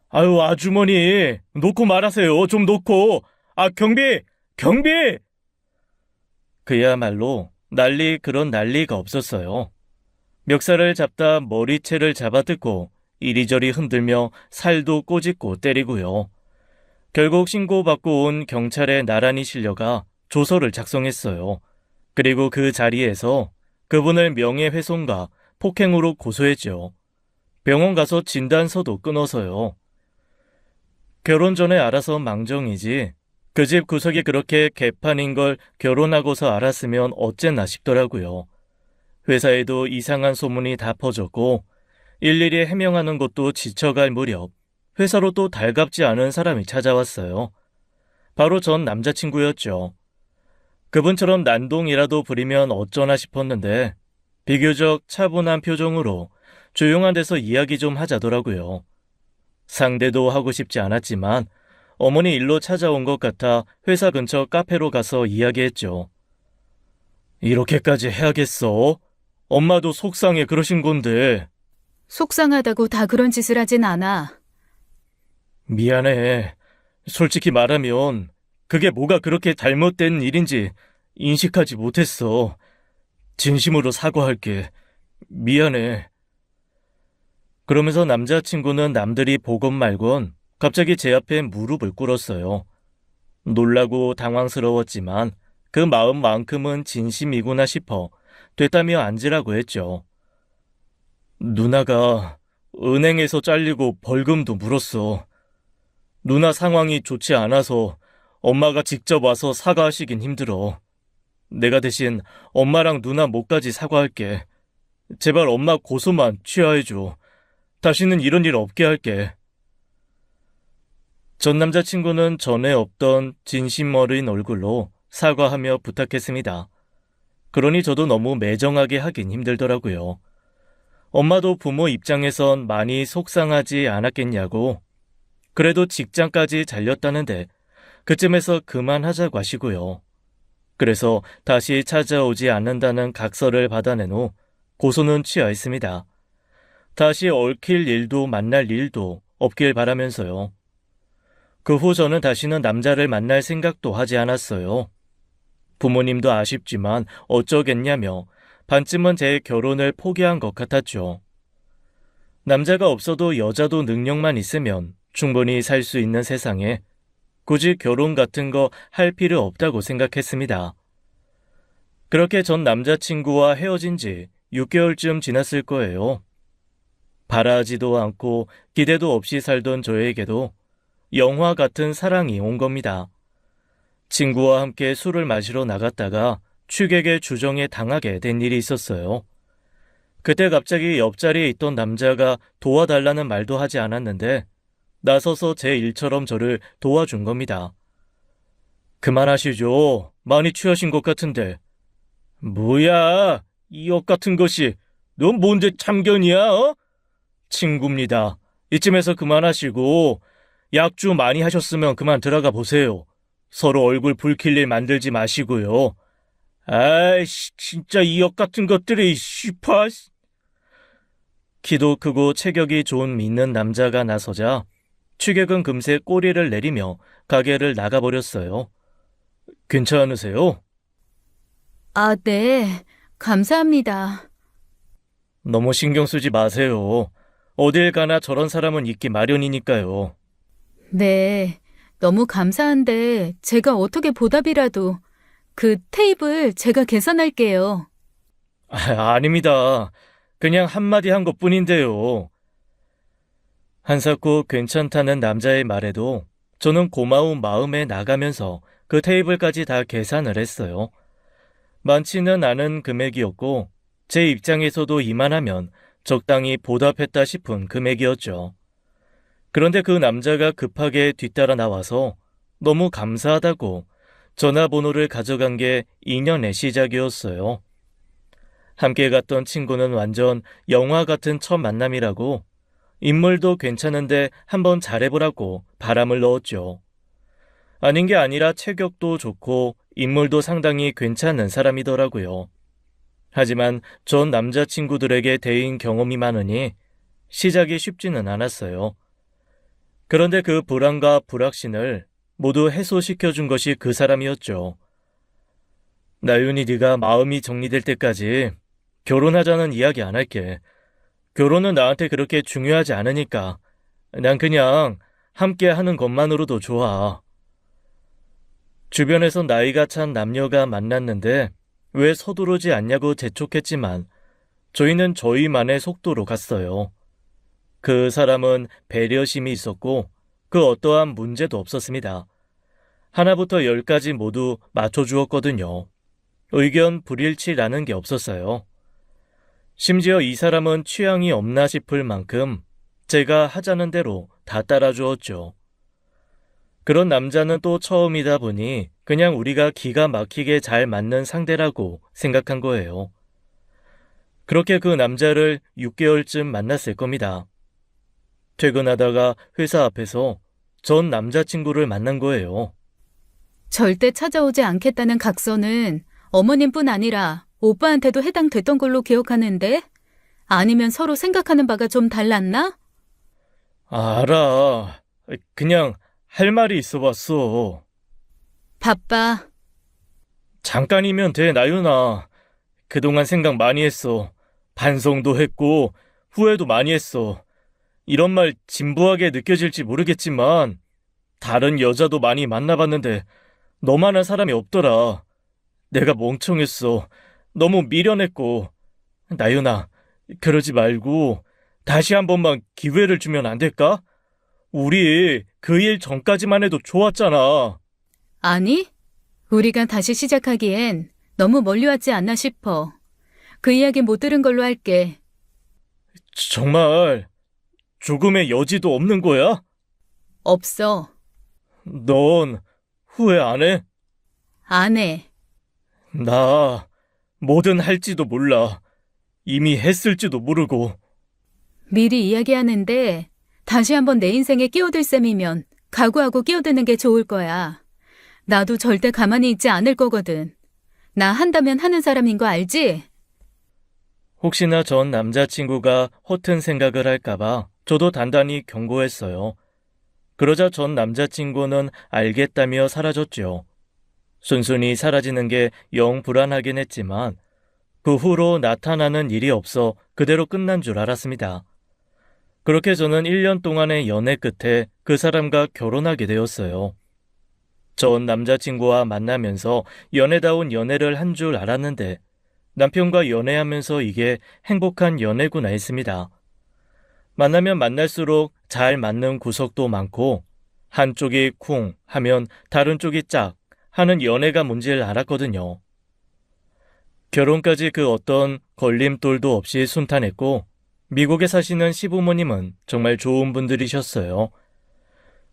Speaker 1: 아유, 아주머니, 놓고 말하세요. 좀 놓고. 경비! 그야말로 그런 난리가 없었어요. 멱살을 잡다 머리채를 잡아뜯고 이리저리 흔들며 살도 꼬집고 때리고요. 결국 신고받고 온 경찰에 나란히 실려가 조서를 작성했어요. 그리고 그 자리에서 그분을 명예훼손과 폭행으로 고소했죠. 병원 가서 진단서도 끊어서요. 결혼 전에 알아서 망정이지 그 집 구석이 그렇게 개판인 걸 결혼하고서 알았으면 어쨌나 싶더라고요. 회사에도 이상한 소문이 다 퍼졌고 일일이 해명하는 것도 지쳐갈 무렵 회사로 또 달갑지 않은 사람이 찾아왔어요. 바로 전 남자친구였죠. 그분처럼 난동이라도 부리면 어쩌나 싶었는데 비교적 차분한 표정으로 조용한 데서 이야기 좀 하자더라고요. 상대도 하고 싶지 않았지만 어머니 일로 찾아온 것 같아 회사 근처 카페로 가서 이야기했죠. 이렇게까지 해야겠어? 엄마도 속상해 그러신 건데.
Speaker 2: 속상하다고 다 그런 짓을 하진 않아.
Speaker 1: 미안해. 솔직히 말하면 그게 뭐가 그렇게 잘못된 일인지 인식하지 못했어. 진심으로 사과할게. 미안해. 그러면서 남자친구는 남들이 보건 말건 갑자기 제 앞에 무릎을 꿇었어요. 놀라고 당황스러웠지만 그 마음만큼은 진심이구나 싶어 되따며 앉으라고 했죠. 누나가 은행에서 잘리고 벌금도 물었어. 누나 상황이 좋지 않아서 엄마가 직접 와서 사과하시긴 힘들어. 내가 대신 엄마랑 누나 목까지 사과할게. 제발 엄마 고소만 취하해줘. 다시는 이런 일 없게 할게. 전 남자친구는 전에 없던 진심 어린 얼굴로 사과하며 부탁했습니다. 그러니 저도 너무 매정하게 하긴 힘들더라고요. 엄마도 부모 입장에선 많이 속상하지 않았겠냐고. 그래도 직장까지 잘렸다는데 그쯤에서 그만하자고 하시고요. 그래서 다시 찾아오지 않는다는 각서를 받아낸 후 고소는 취하했습니다. 다시 얽힐 일도 만날 일도 없길 바라면서요. 그 후 저는 다시는 남자를 만날 생각도 하지 않았어요. 부모님도 아쉽지만 어쩌겠냐며 반쯤은 제 결혼을 포기한 것 같았죠. 남자가 없어도 여자도 능력만 있으면 충분히 살 수 있는 세상에 굳이 결혼 같은 거 할 필요 없다고 생각했습니다. 그렇게 전 남자친구와 헤어진 지 6개월쯤 지났을 거예요. 바라지도 않고 기대도 없이 살던 저에게도 영화 같은 사랑이 온 겁니다. 친구와 함께 술을 마시러 나갔다가 취객의 주정에 당하게 된 일이 있었어요. 그때 갑자기 옆자리에 있던 남자가 도와달라는 말도 하지 않았는데 나서서 제 일처럼 저를 도와준 겁니다. 그만하시죠. 많이 취하신 것 같은데. 뭐야, 이 역 같은 것이. 넌 뭔데 참견이야, 어? 친구입니다. 이쯤에서 그만하시고 약주 많이 하셨으면 그만 들어가 보세요. 서로 얼굴 붉힐 일 만들지 마시고요. 아이씨, 진짜 이 역 같은 것들이 씨파. 키도 크고 체격이 좋은 믿는 남자가 나서자 취객은 금세 꼬리를 내리며 가게를 나가버렸어요. 괜찮으세요?
Speaker 2: 아, 네. 감사합니다.
Speaker 1: 너무 신경 쓰지 마세요. 어딜 가나 저런 사람은 있기 마련이니까요.
Speaker 2: 네. 너무 감사한데 제가 어떻게 보답이라도 그 테이블 제가 계산할게요.
Speaker 1: 아닙니다. 그냥 한마디 한 것뿐인데요. 한사코 괜찮다는 남자의 말에도 저는 고마운 마음에 나가면서 그 테이블까지 다 계산을 했어요. 많지는 않은 금액이었고 제 입장에서도 이만하면 적당히 보답했다 싶은 금액이었죠. 그런데 그 남자가 급하게 뒤따라 나와서 너무 감사하다고 전화번호를 가져간 게 인연의 시작이었어요. 함께 갔던 친구는 완전 영화 같은 첫 만남이라고 인물도 괜찮은데 한번 잘해보라고 바람을 넣었죠. 아닌 게 아니라 체격도 좋고 인물도 상당히 괜찮은 사람이더라고요. 하지만 전 남자친구들에게 대인 경험이 많으니 시작이 쉽지는 않았어요. 그런데 그 불안과 불확신을 모두 해소시켜준 것이 그 사람이었죠. 나윤이 네가 마음이 정리될 때까지 결혼하자는 이야기 안 할게. 결혼은 나한테 그렇게 중요하지 않으니까 난 그냥 함께 하는 것만으로도 좋아. 주변에서 나이가 찬 남녀가 만났는데 왜 서두르지 않냐고 재촉했지만 저희는 저희만의 속도로 갔어요. 그 사람은 배려심이 있었고 그 어떠한 문제도 없었습니다. 하나부터 열까지 모두 맞춰주었거든요. 의견 불일치라는 게 없었어요. 심지어 이 사람은 취향이 없나 싶을 만큼 제가 하자는 대로 다 따라주었죠. 그런 남자는 또 처음이다 보니 그냥 우리가 기가 막히게 잘 맞는 상대라고 생각한 거예요. 그렇게 그 남자를 6개월쯤 만났을 겁니다. 퇴근하다가 회사 앞에서 전 남자친구를 만난 거예요.
Speaker 2: 절대 찾아오지 않겠다는 각서는 어머님뿐 아니라 오빠한테도 해당됐던 걸로 기억하는데? 아니면 서로 생각하는 바가 좀 달랐나?
Speaker 1: 알아. 그냥 할 말이 있어 봤어.
Speaker 2: 바빠.
Speaker 1: 잠깐이면 돼, 나윤아. 그동안 생각 많이 했어. 반성도 했고 후회도 많이 했어. 이런 말 진부하게 느껴질지 모르겠지만 다른 여자도 많이 만나봤는데 너만한 사람이 없더라. 내가 멍청했어. 너무 미련했고. 나윤아, 그러지 말고 다시 한 번만 기회를 주면 안 될까? 우리 그 일 전까지만 해도 좋았잖아.
Speaker 2: 아니, 우리가 다시 시작하기엔 너무 멀리 왔지 않나 싶어. 그 이야기 못 들은 걸로 할게.
Speaker 1: 정말 조금의 여지도 없는 거야?
Speaker 2: 없어.
Speaker 1: 넌 후회 안 해?
Speaker 2: 안 해.
Speaker 1: 나 뭐든 할지도 몰라. 이미 했을지도 모르고.
Speaker 2: 미리 이야기하는데 다시 한번 내 인생에 끼어들 셈이면 각오하고 끼어드는 게 좋을 거야. 나도 절대 가만히 있지 않을 거거든. 나 한다면 하는 사람인 거 알지?
Speaker 1: 혹시나 전 남자친구가 허튼 생각을 할까봐 저도 단단히 경고했어요. 그러자 전 남자친구는 알겠다며 사라졌죠. 순순히 사라지는 게 영 불안하긴 했지만 그 후로 나타나는 일이 없어 그대로 끝난 줄 알았습니다. 그렇게 저는 1년 동안의 연애 끝에 그 사람과 결혼하게 되었어요. 전 남자친구와 만나면서 연애다운 연애를 한 줄 알았는데 남편과 연애하면서 이게 행복한 연애구나 했습니다. 만나면 만날수록 잘 맞는 구석도 많고 한쪽이 쿵 하면 다른 쪽이 짝 하는 연애가 뭔지를 알았거든요. 결혼까지 그 어떤 걸림돌도 없이 순탄했고 미국에 사시는 시부모님은 정말 좋은 분들이셨어요.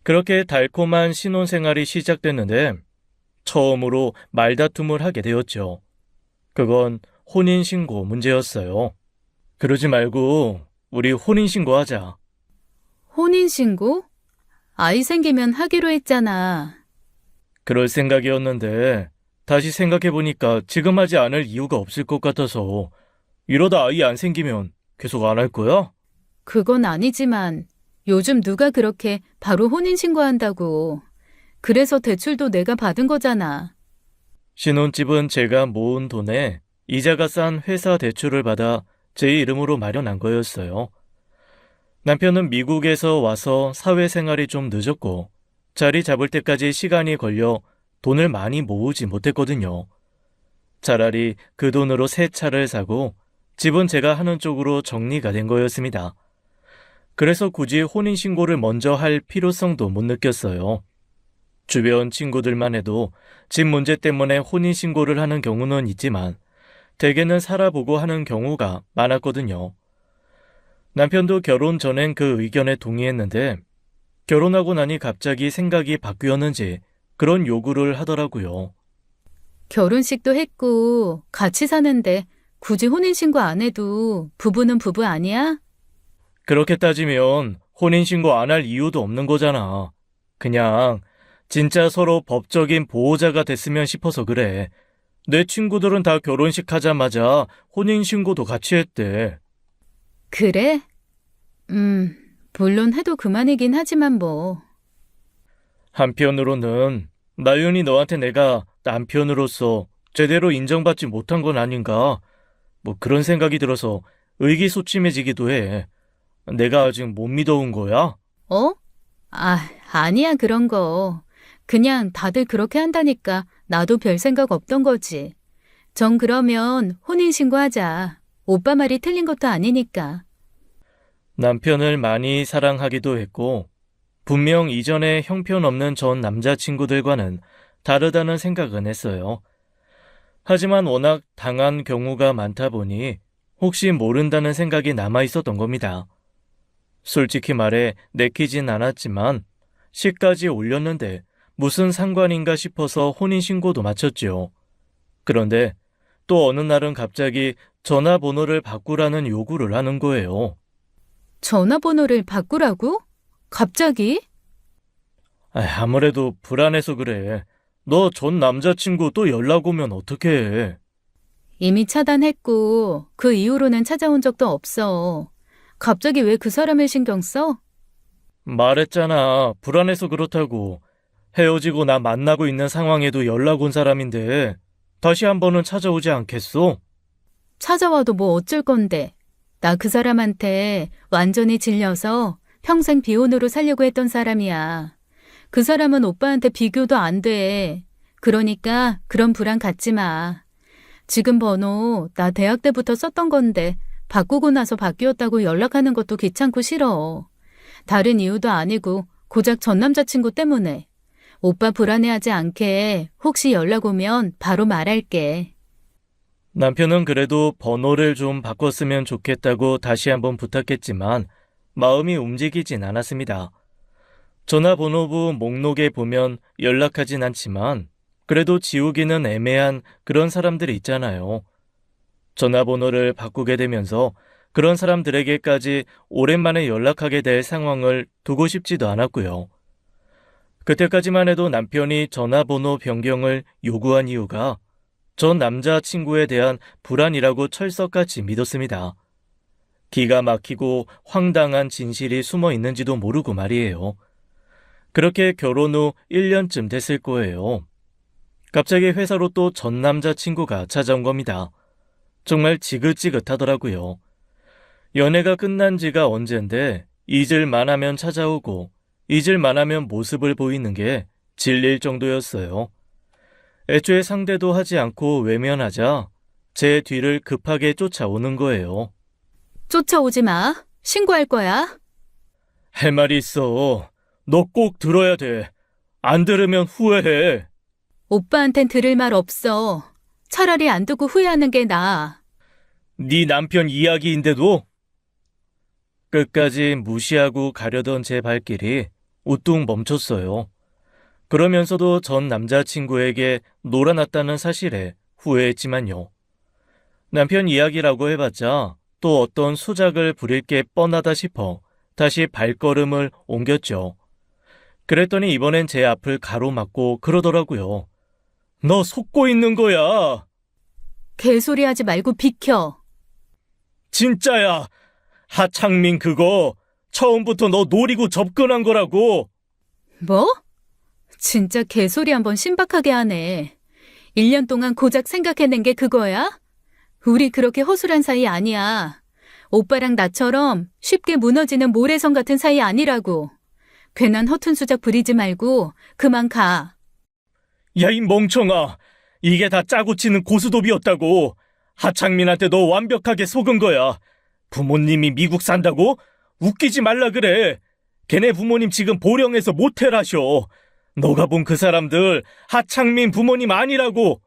Speaker 1: 그렇게 달콤한 신혼생활이 시작됐는데 처음으로 말다툼을 하게 되었죠. 그건 혼인신고 문제였어요. 그러지 말고 우리 혼인신고하자.
Speaker 2: 혼인신고? 아이 생기면 하기로 했잖아.
Speaker 1: 그럴 생각이었는데 다시 생각해보니까 지금 하지 않을 이유가 없을 것 같아서 이러다 아이 안 생기면 계속 안 할 거야?
Speaker 2: 그건 아니지만 요즘 누가 그렇게 바로 혼인신고한다고. 그래서 대출도 내가 받은 거잖아.
Speaker 1: 신혼집은 제가 모은 돈에 이자가 싼 회사 대출을 받아 제 이름으로 마련한 거였어요. 남편은 미국에서 와서 사회생활이 좀 늦었고 자리 잡을 때까지 시간이 걸려 돈을 많이 모으지 못했거든요. 차라리 그 돈으로 새 차를 사고 집은 제가 하는 쪽으로 정리가 된 거였습니다. 그래서 굳이 혼인신고를 먼저 할 필요성도 못 느꼈어요. 주변 친구들만 해도 집 문제 때문에 혼인신고를 하는 경우는 있지만 대개는 살아보고 하는 경우가 많았거든요. 남편도 결혼 전엔 그 의견에 동의했는데 결혼하고 나니 갑자기 생각이 바뀌었는지 그런 요구를 하더라고요.
Speaker 2: 결혼식도 했고 같이 사는데 굳이 혼인신고 안 해도 부부는 부부 아니야?
Speaker 1: 그렇게 따지면 혼인신고 안 할 이유도 없는 거잖아. 그냥 진짜 서로 법적인 보호자가 됐으면 싶어서 그래. 내 친구들은 다 결혼식 하자마자 혼인신고도 같이 했대.
Speaker 2: 그래? 물론 해도 그만이긴 하지만 뭐.
Speaker 1: 한편으로는 나윤이 너한테 내가 남편으로서 제대로 인정받지 못한 건 아닌가? 뭐 그런 생각이 들어서 의기소침해지기도 해. 내가 아직 못 믿어온 거야?
Speaker 2: 어? 아니야 그런 거. 그냥 다들 그렇게 한다니까 나도 별 생각 없던 거지. 정 그러면 혼인신고하자. 오빠 말이 틀린 것도 아니니까.
Speaker 1: 남편을 많이 사랑하기도 했고, 분명 이전에 형편없는 전 남자친구들과는 다르다는 생각은 했어요. 하지만 워낙 당한 경우가 많다 보니 혹시 모른다는 생각이 남아 있었던 겁니다. 솔직히 말해 내키진 않았지만 시까지 올렸는데 무슨 상관인가 싶어서 혼인신고도 마쳤죠. 그런데 또 어느 날은 갑자기 전화번호를 바꾸라는 요구를 하는 거예요.
Speaker 2: 전화번호를 바꾸라고? 갑자기?
Speaker 1: 아무래도 불안해서 그래. 너 전 남자친구 또 연락 오면 어떡해.
Speaker 2: 이미 차단했고 그 이후로는 찾아온 적도 없어. 갑자기 왜 그 사람을 신경 써?
Speaker 1: 말했잖아. 불안해서 그렇다고. 헤어지고 나 만나고 있는 상황에도 연락 온 사람인데 다시 한 번은 찾아오지 않겠어?
Speaker 2: 찾아와도 뭐 어쩔 건데. 나 그 사람한테 완전히 질려서 평생 비혼으로 살려고 했던 사람이야. 그 사람은 오빠한테 비교도 안 돼. 그러니까 그런 불안 갖지 마. 지금 번호 나 대학 때부터 썼던 건데 바꾸고 나서 바뀌었다고 연락하는 것도 귀찮고 싫어. 다른 이유도 아니고 고작 전 남자친구 때문에. 오빠 불안해하지 않게 혹시 연락 오면 바로 말할게.
Speaker 1: 남편은 그래도 번호를 좀 바꿨으면 좋겠다고 다시 한번 부탁했지만 마음이 움직이진 않았습니다. 전화번호부 목록에 보면 연락하진 않지만 그래도 지우기는 애매한 그런 사람들이 있잖아요. 전화번호를 바꾸게 되면서 그런 사람들에게까지 오랜만에 연락하게 될 상황을 두고 싶지도 않았고요. 그때까지만 해도 남편이 전화번호 변경을 요구한 이유가 전 남자친구에 대한 불안이라고 철석같이 믿었습니다. 기가 막히고 황당한 진실이 숨어 있는지도 모르고 말이에요. 그렇게 결혼 후 1년쯤 됐을 거예요. 갑자기 회사로 또 전 남자친구가 찾아온 겁니다. 정말 지긋지긋하더라고요. 연애가 끝난 지가 언젠데 잊을만 하면 찾아오고 잊을만 하면 모습을 보이는 게 질릴 정도였어요. 애초에 상대도 하지 않고 외면하자 제 뒤를 급하게 쫓아오는 거예요.
Speaker 2: 쫓아오지 마. 신고할 거야.
Speaker 1: 할 말이 있어. 너 꼭 들어야 돼. 안 들으면 후회해.
Speaker 2: 오빠한텐 들을 말 없어. 차라리 안 듣고 후회하는 게 나아.
Speaker 1: 네 남편 이야기인데도 끝까지 무시하고 가려던 제 발길이 우뚝 멈췄어요. 그러면서도 전 남자친구에게 놀아났다는 사실에 후회했지만요. 남편 이야기라고 해봤자 또 어떤 수작을 부릴 게 뻔하다 싶어 다시 발걸음을 옮겼죠. 그랬더니 이번엔 제 앞을 가로막고 그러더라고요. 너 속고 있는 거야.
Speaker 2: 개소리 하지 말고 비켜.
Speaker 1: 진짜야. 하창민 그거 처음부터 너 노리고 접근한 거라고.
Speaker 2: 뭐? 진짜 개소리 한번 신박하게 하네. 1년 동안 고작 생각해낸 게 그거야? 우리 그렇게 허술한 사이 아니야. 오빠랑 나처럼 쉽게 무너지는 모래성 같은 사이 아니라고. 괜한 허튼 수작 부리지 말고 그만 가.
Speaker 1: 야, 이 멍청아. 이게 다 짜고 치는 고스톱이었다고. 하창민한테 너 완벽하게 속은 거야. 부모님이 미국 산다고? 웃기지 말라 그래. 걔네 부모님 지금 보령에서 모텔 하셔. 너가 본 그 사람들 하창민 부모님 아니라고.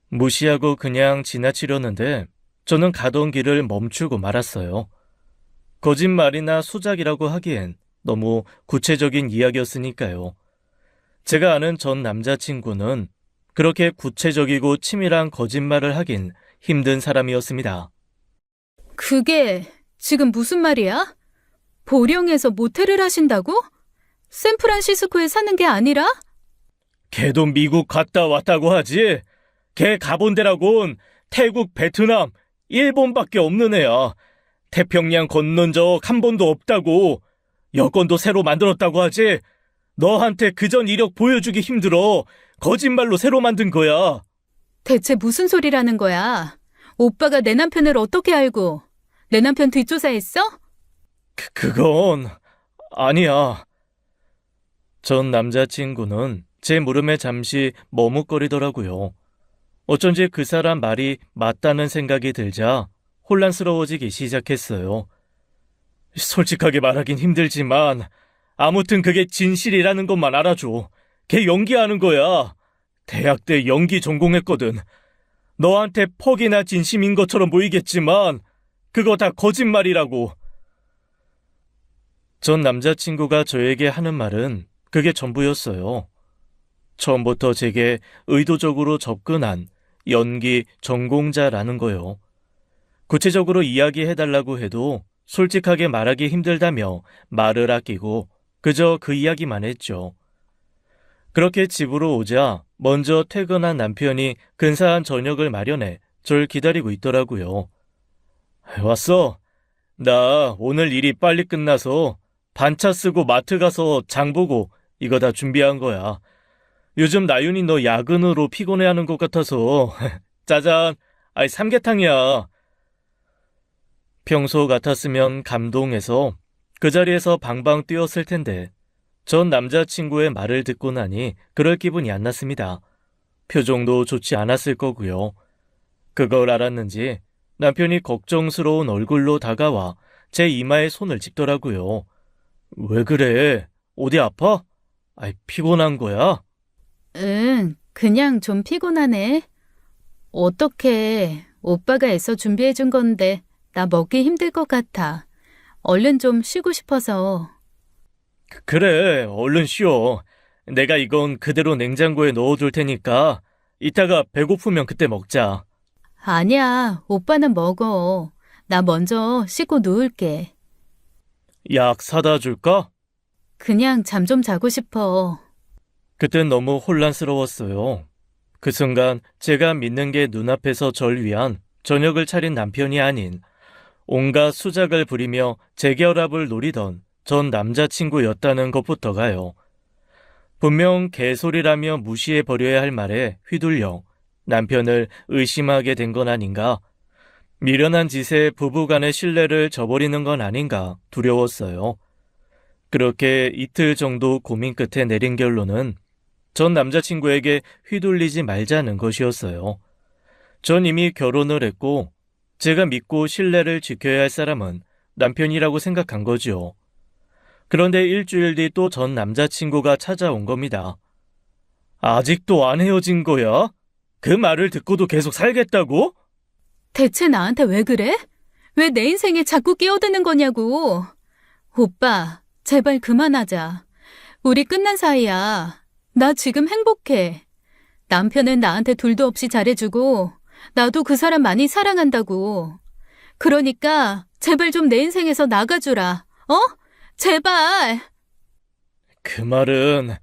Speaker 1: 무시하고 그냥 지나치려는데 저는 가던 길을 멈추고 말았어요. 거짓말이나 수작이라고 하기엔 너무 구체적인 이야기였으니까요. 제가 아는 전 남자친구는 그렇게 구체적이고 치밀한 거짓말을 하긴 힘든 사람이었습니다.
Speaker 2: 그게 지금 무슨 말이야? 보령에서 모텔을 하신다고? 샌프란시스코에 사는 게 아니라?
Speaker 1: 걔도 미국 갔다 왔다고 하지. 걔 가본 데라곤 태국, 베트남, 일본밖에 없는 애야. 태평양 건넌 적 한 번도 없다고. 여권도 새로 만들었다고 하지. 너한테 그전 이력 보여주기 힘들어. 거짓말로 새로 만든 거야.
Speaker 2: 대체 무슨 소리라는 거야? 오빠가 내 남편을 어떻게 알고? 내 남편 뒷조사했어?
Speaker 1: 그건 아니야. 전 남자친구는 제 물음에 잠시 머뭇거리더라고요. 어쩐지 그 사람 말이 맞다는 생각이 들자 혼란스러워지기 시작했어요. 솔직하게 말하긴 힘들지만 아무튼 그게 진실이라는 것만 알아줘. 걔 연기하는 거야. 대학 때 연기 전공했거든. 너한테 퍽이나 진심인 것처럼 보이겠지만 그거 다 거짓말이라고. 전 남자친구가 저에게 하는 말은 그게 전부였어요. 처음부터 제게 의도적으로 접근한 연기 전공자라는 거요. 구체적으로 이야기해달라고 해도 솔직하게 말하기 힘들다며 말을 아끼고 그저 그 이야기만 했죠. 그렇게 집으로 오자 먼저 퇴근한 남편이 근사한 저녁을 마련해 절 기다리고 있더라고요. 왔어. 나 오늘 일이 빨리 끝나서 반차 쓰고 마트 가서 장 보고 이거 다 준비한 거야. 요즘 나윤이 너 야근으로 피곤해하는 것 같아서 짜잔, 삼계탕이야. 평소 같았으면 감동해서 그 자리에서 방방 뛰었을 텐데 전 남자친구의 말을 듣고 나니 그럴 기분이 안 났습니다. 표정도 좋지 않았을 거고요. 그걸 알았는지 남편이 걱정스러운 얼굴로 다가와 제 이마에 손을 짚더라고요. 왜 그래? 어디 아파? 피곤한 거야?
Speaker 2: 응, 그냥 좀 피곤하네. 어떡해. 오빠가 애써 준비해준 건데 나 먹기 힘들 것 같아. 얼른 좀 쉬고 싶어서.
Speaker 1: 그래, 얼른 쉬어. 내가 이건 그대로 냉장고에 넣어둘 테니까 이따가 배고프면 그때 먹자.
Speaker 2: 아니야, 오빠는 먹어. 나 먼저 씻고 누울게.
Speaker 1: 약 사다 줄까?
Speaker 2: 그냥 잠 좀 자고 싶어.
Speaker 1: 그땐 너무 혼란스러웠어요. 그 순간 제가 믿는 게 눈앞에서 절 위한 저녁을 차린 남편이 아닌 온갖 수작을 부리며 재결합을 노리던 전 남자친구였다는 것부터가요. 분명 개소리라며 무시해버려야 할 말에 휘둘려 남편을 의심하게 된 건 아닌가, 미련한 짓에 부부간의 신뢰를 저버리는 건 아닌가 두려웠어요. 그렇게 이틀 정도 고민 끝에 내린 결론은 전 남자친구에게 휘둘리지 말자는 것이었어요. 전 이미 결혼을 했고 제가 믿고 신뢰를 지켜야 할 사람은 남편이라고 생각한 거죠. 그런데 일주일 뒤 또 전 남자친구가 찾아온 겁니다. 아직도 안 헤어진 거야? 그 말을 듣고도 계속 살겠다고?
Speaker 2: 대체 나한테 왜 그래? 왜 내 인생에 자꾸 끼어드는 거냐고. 오빠, 제발 그만하자. 우리 끝난 사이야. 나 지금 행복해. 남편은 나한테 둘도 없이 잘해주고 나도 그 사람 많이 사랑한다고. 그러니까 제발 좀 내 인생에서 나가주라. 어? 제발.
Speaker 1: 그 말은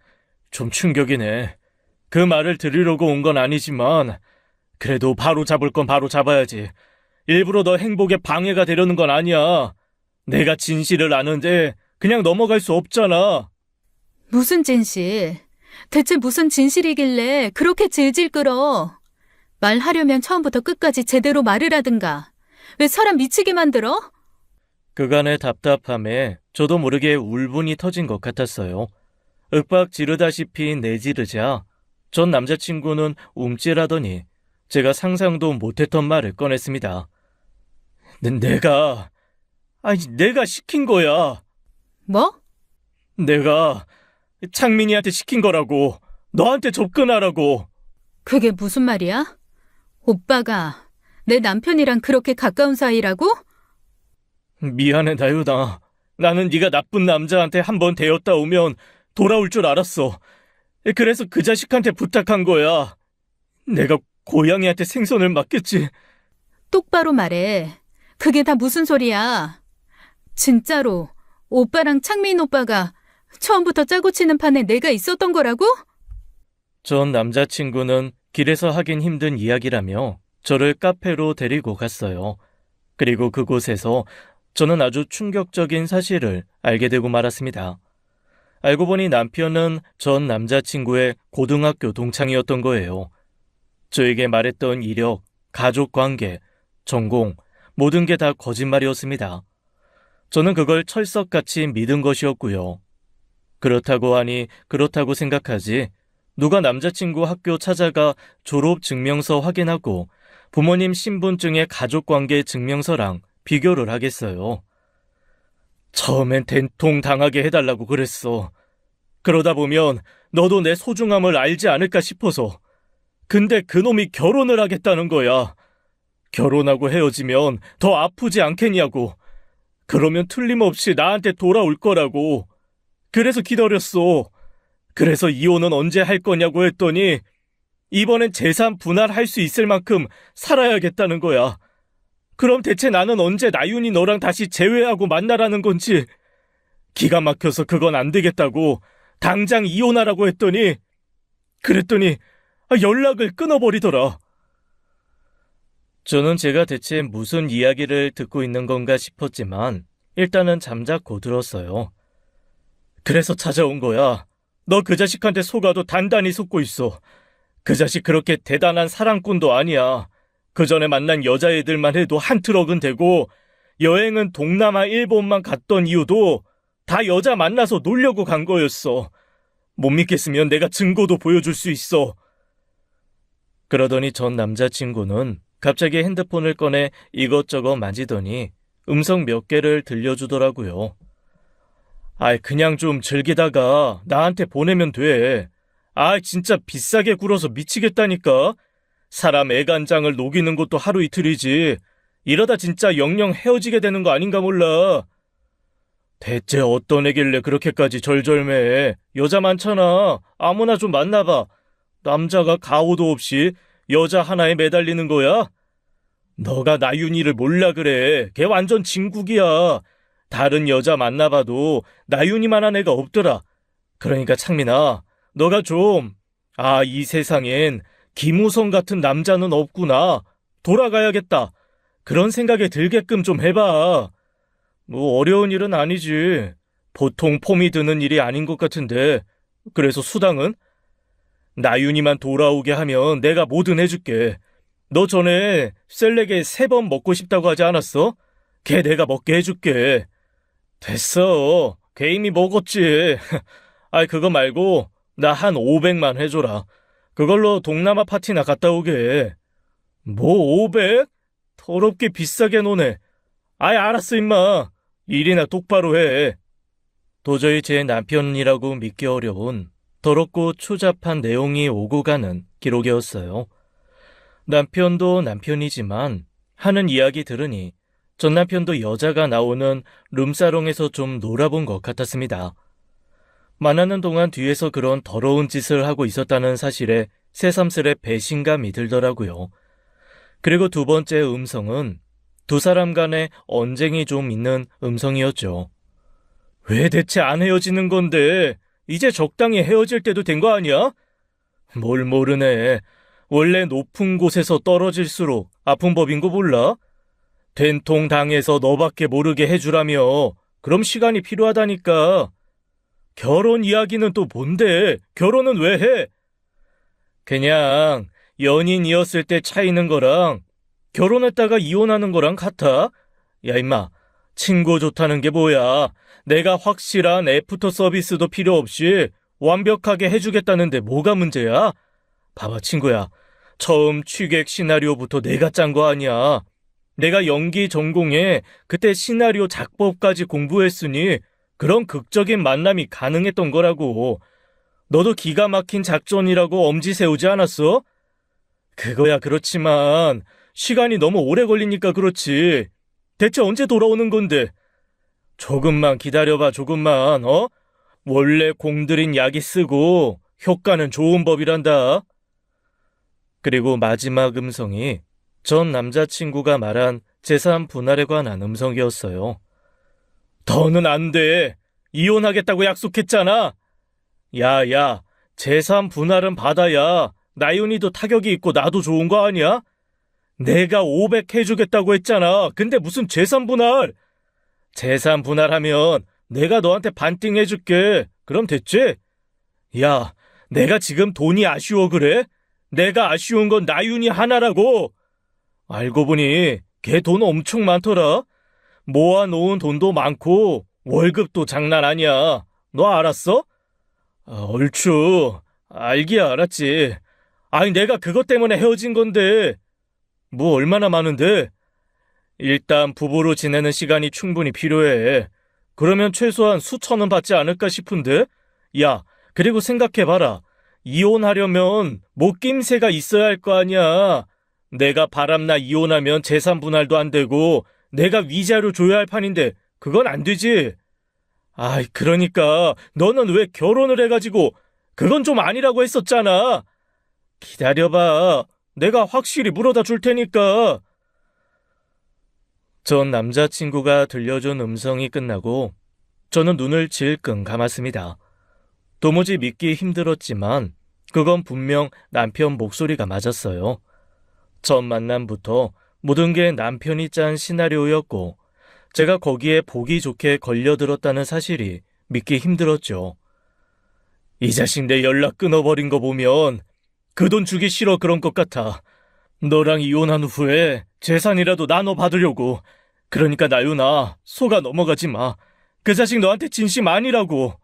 Speaker 1: 좀 충격이네. 그 말을 들으려고 온 건 아니지만 그래도 바로 잡을 건 바로 잡아야지. 일부러 너 행복에 방해가 되려는 건 아니야. 내가 진실을 아는데 그냥 넘어갈 수 없잖아.
Speaker 2: 무슨 진실? 대체 무슨 진실이길래 그렇게 질질 끌어? 말하려면 처음부터 끝까지 제대로 말을 하든가. 왜 사람 미치게 만들어?
Speaker 1: 그간의 답답함에 저도 모르게 울분이 터진 것 같았어요. 윽박 지르다시피 내지르자 전 남자친구는 움찔하더니 제가 상상도 못했던 말을 꺼냈습니다. 내가 시킨 거야.
Speaker 2: 뭐?
Speaker 1: 내가 창민이한테 시킨 거라고. 너한테 접근하라고.
Speaker 2: 그게 무슨 말이야? 오빠가 내 남편이랑 그렇게 가까운 사이라고?
Speaker 1: 미안해 나유나. 나는 네가 나쁜 남자한테 한번 대었다 오면 돌아올 줄 알았어. 그래서 그 자식한테 부탁한 거야. 내가 고양이한테 생선을 맡겼지.
Speaker 2: 똑바로 말해. 그게 다 무슨 소리야? 진짜로 오빠랑 창민 오빠가 처음부터 짜고 치는 판에 내가 있었던 거라고?
Speaker 1: 전 남자친구는 길에서 하긴 힘든 이야기라며 저를 카페로 데리고 갔어요. 그리고 그곳에서 저는 아주 충격적인 사실을 알게 되고 말았습니다. 알고 보니 남편은 전 남자친구의 고등학교 동창이었던 거예요. 저에게 말했던 이력, 가족 관계, 전공, 모든 게 다 거짓말이었습니다. 저는 그걸 철석같이 믿은 것이었고요. 그렇다고 하니 그렇다고 생각하지 누가 남자친구 학교 찾아가 졸업 증명서 확인하고 부모님 신분증의 가족관계 증명서랑 비교를 하겠어요. 처음엔 된통 당하게 해달라고 그랬어. 그러다 보면 너도 내 소중함을 알지 않을까 싶어서. 근데 그놈이 결혼을 하겠다는 거야. 결혼하고 헤어지면 더 아프지 않겠냐고. 그러면 틀림없이 나한테 돌아올 거라고. 그래서 기다렸어. 그래서 이혼은 언제 할 거냐고 했더니 이번엔 재산 분할할 수 있을 만큼 살아야겠다는 거야. 그럼 대체 나는 언제 나윤이 너랑 다시 재회하고 만나라는 건지. 기가 막혀서 그건 안 되겠다고 당장 이혼하라고 그랬더니 연락을 끊어버리더라. 저는 제가 대체 무슨 이야기를 듣고 있는 건가 싶었지만 일단은 잠자코 들었어요. 그래서 찾아온 거야. 너 그 자식한테 속아도 단단히 속고 있어. 그 자식 그렇게 대단한 사랑꾼도 아니야. 그 전에 만난 여자애들만 해도 한 트럭은 되고 여행은 동남아 일본만 갔던 이유도 다 여자 만나서 놀려고 간 거였어. 못 믿겠으면 내가 증거도 보여줄 수 있어. 그러더니 전 남자친구는 갑자기 핸드폰을 꺼내 이것저것 만지더니 음성 몇 개를 들려주더라고요. 그냥 좀 즐기다가 나한테 보내면 돼. 진짜 비싸게 굴어서 미치겠다니까. 사람 애간장을 녹이는 것도 하루 이틀이지. 이러다 진짜 영영 헤어지게 되는 거 아닌가 몰라. 대체 어떤 애길래 그렇게까지 절절매해. 여자 많잖아. 아무나 좀 만나봐. 남자가 가오도 없이 여자 하나에 매달리는 거야? 너가 나윤이를 몰라 그래. 걔 완전 진국이야. 다른 여자 만나봐도 나윤이만한 애가 없더라. 그러니까 창민아, 너가 좀 이 세상엔 김우성 같은 남자는 없구나. 돌아가야겠다. 그런 생각에 들게끔 좀 해봐. 뭐 어려운 일은 아니지. 보통 폼이 드는 일이 아닌 것 같은데. 그래서 수당은? 나윤이만 돌아오게 하면 내가 뭐든 해줄게. 너 전에 셀렉에 3번 먹고 싶다고 하지 않았어? 걔 내가 먹게 해줄게. 됐어. 걔 이미 먹었지. 그거 말고 나 한 500만 해줘라. 그걸로 동남아 파티나 갔다 오게. 뭐 500? 더럽게 비싸게 노네. 알았어 임마. 일이나 똑바로 해. 도저히 제 남편이라고 믿기 어려운 더럽고 추잡한 내용이 오고 가는 기록이었어요. 남편도 남편이지만 하는 이야기 들으니 전 남편도 여자가 나오는 룸사롱에서 좀 놀아본 것 같았습니다. 만나는 동안 뒤에서 그런 더러운 짓을 하고 있었다는 사실에 새삼스레 배신감이 들더라고요. 그리고 두 번째 음성은 두 사람 간에 언쟁이 좀 있는 음성이었죠. 왜 대체 안 헤어지는 건데? 이제 적당히 헤어질 때도 된 거 아니야? 뭘 모르네. 원래 높은 곳에서 떨어질수록 아픈 법인 거 몰라? 된통 당해서 너밖에 모르게 해주라며. 그럼 시간이 필요하다니까. 결혼 이야기는 또 뭔데? 결혼은 왜 해? 그냥 연인이었을 때 차이는 거랑 결혼했다가 이혼하는 거랑 같아? 야 임마, 친구 좋다는 게 뭐야? 내가 확실한 애프터 서비스도 필요 없이 완벽하게 해주겠다는데 뭐가 문제야? 봐봐 친구야, 처음 취객 시나리오부터 내가 짠 거 아니야. 내가 연기 전공에 그때 시나리오 작법까지 공부했으니 그런 극적인 만남이 가능했던 거라고. 너도 기가 막힌 작전이라고 엄지 세우지 않았어? 그거야 그렇지만 시간이 너무 오래 걸리니까 그렇지. 대체 언제 돌아오는 건데? 조금만 기다려봐, 조금만. 원래 공들인 약이 쓰고 효과는 좋은 법이란다. 그리고 마지막 음성이 전 남자친구가 말한 재산 분할에 관한 음성이었어요. 더는 안 돼. 이혼하겠다고 약속했잖아. 야, 재산 분할은 받아야 나윤이도 타격이 있고 나도 좋은 거 아니야? 내가 500 해주겠다고 했잖아. 근데 무슨 재산 분할? 재산 분할하면 내가 너한테 반띵 해줄게. 그럼 됐지? 야, 내가 지금 돈이 아쉬워 그래? 내가 아쉬운 건 나윤이 하나라고. 알고 보니 걔 돈 엄청 많더라. 모아놓은 돈도 많고 월급도 장난 아니야. 너 알았어? 얼추 알기야 알았지. 아니, 내가 그것 때문에 헤어진 건데. 뭐 얼마나 많은데? 일단 부부로 지내는 시간이 충분히 필요해. 그러면 최소한 수천 원 받지 않을까 싶은데? 야, 그리고 생각해봐라. 이혼하려면 뭐 낌새가 있어야 할 거 아니야. 내가 바람나 이혼하면 재산 분할도 안 되고 내가 위자료 줘야 할 판인데 그건 안 되지. 아이, 그러니까 너는 왜 결혼을 해가지고 그건 좀 아니라고 했었잖아. 기다려봐. 내가 확실히 물어다 줄 테니까. 전 남자친구가 들려준 음성이 끝나고 저는 눈을 질끈 감았습니다. 도무지 믿기 힘들었지만 그건 분명 남편 목소리가 맞았어요. 첫 만남부터 모든 게 남편이 짠 시나리오였고 제가 거기에 보기 좋게 걸려들었다는 사실이 믿기 힘들었죠. 이 자식 내 연락 끊어버린 거 보면 그 돈 주기 싫어 그런 것 같아. 너랑 이혼한 후에 재산이라도 나눠 받으려고. 그러니까 나윤아, 속아 넘어가지 마. 그 자식 너한테 진심 아니라고.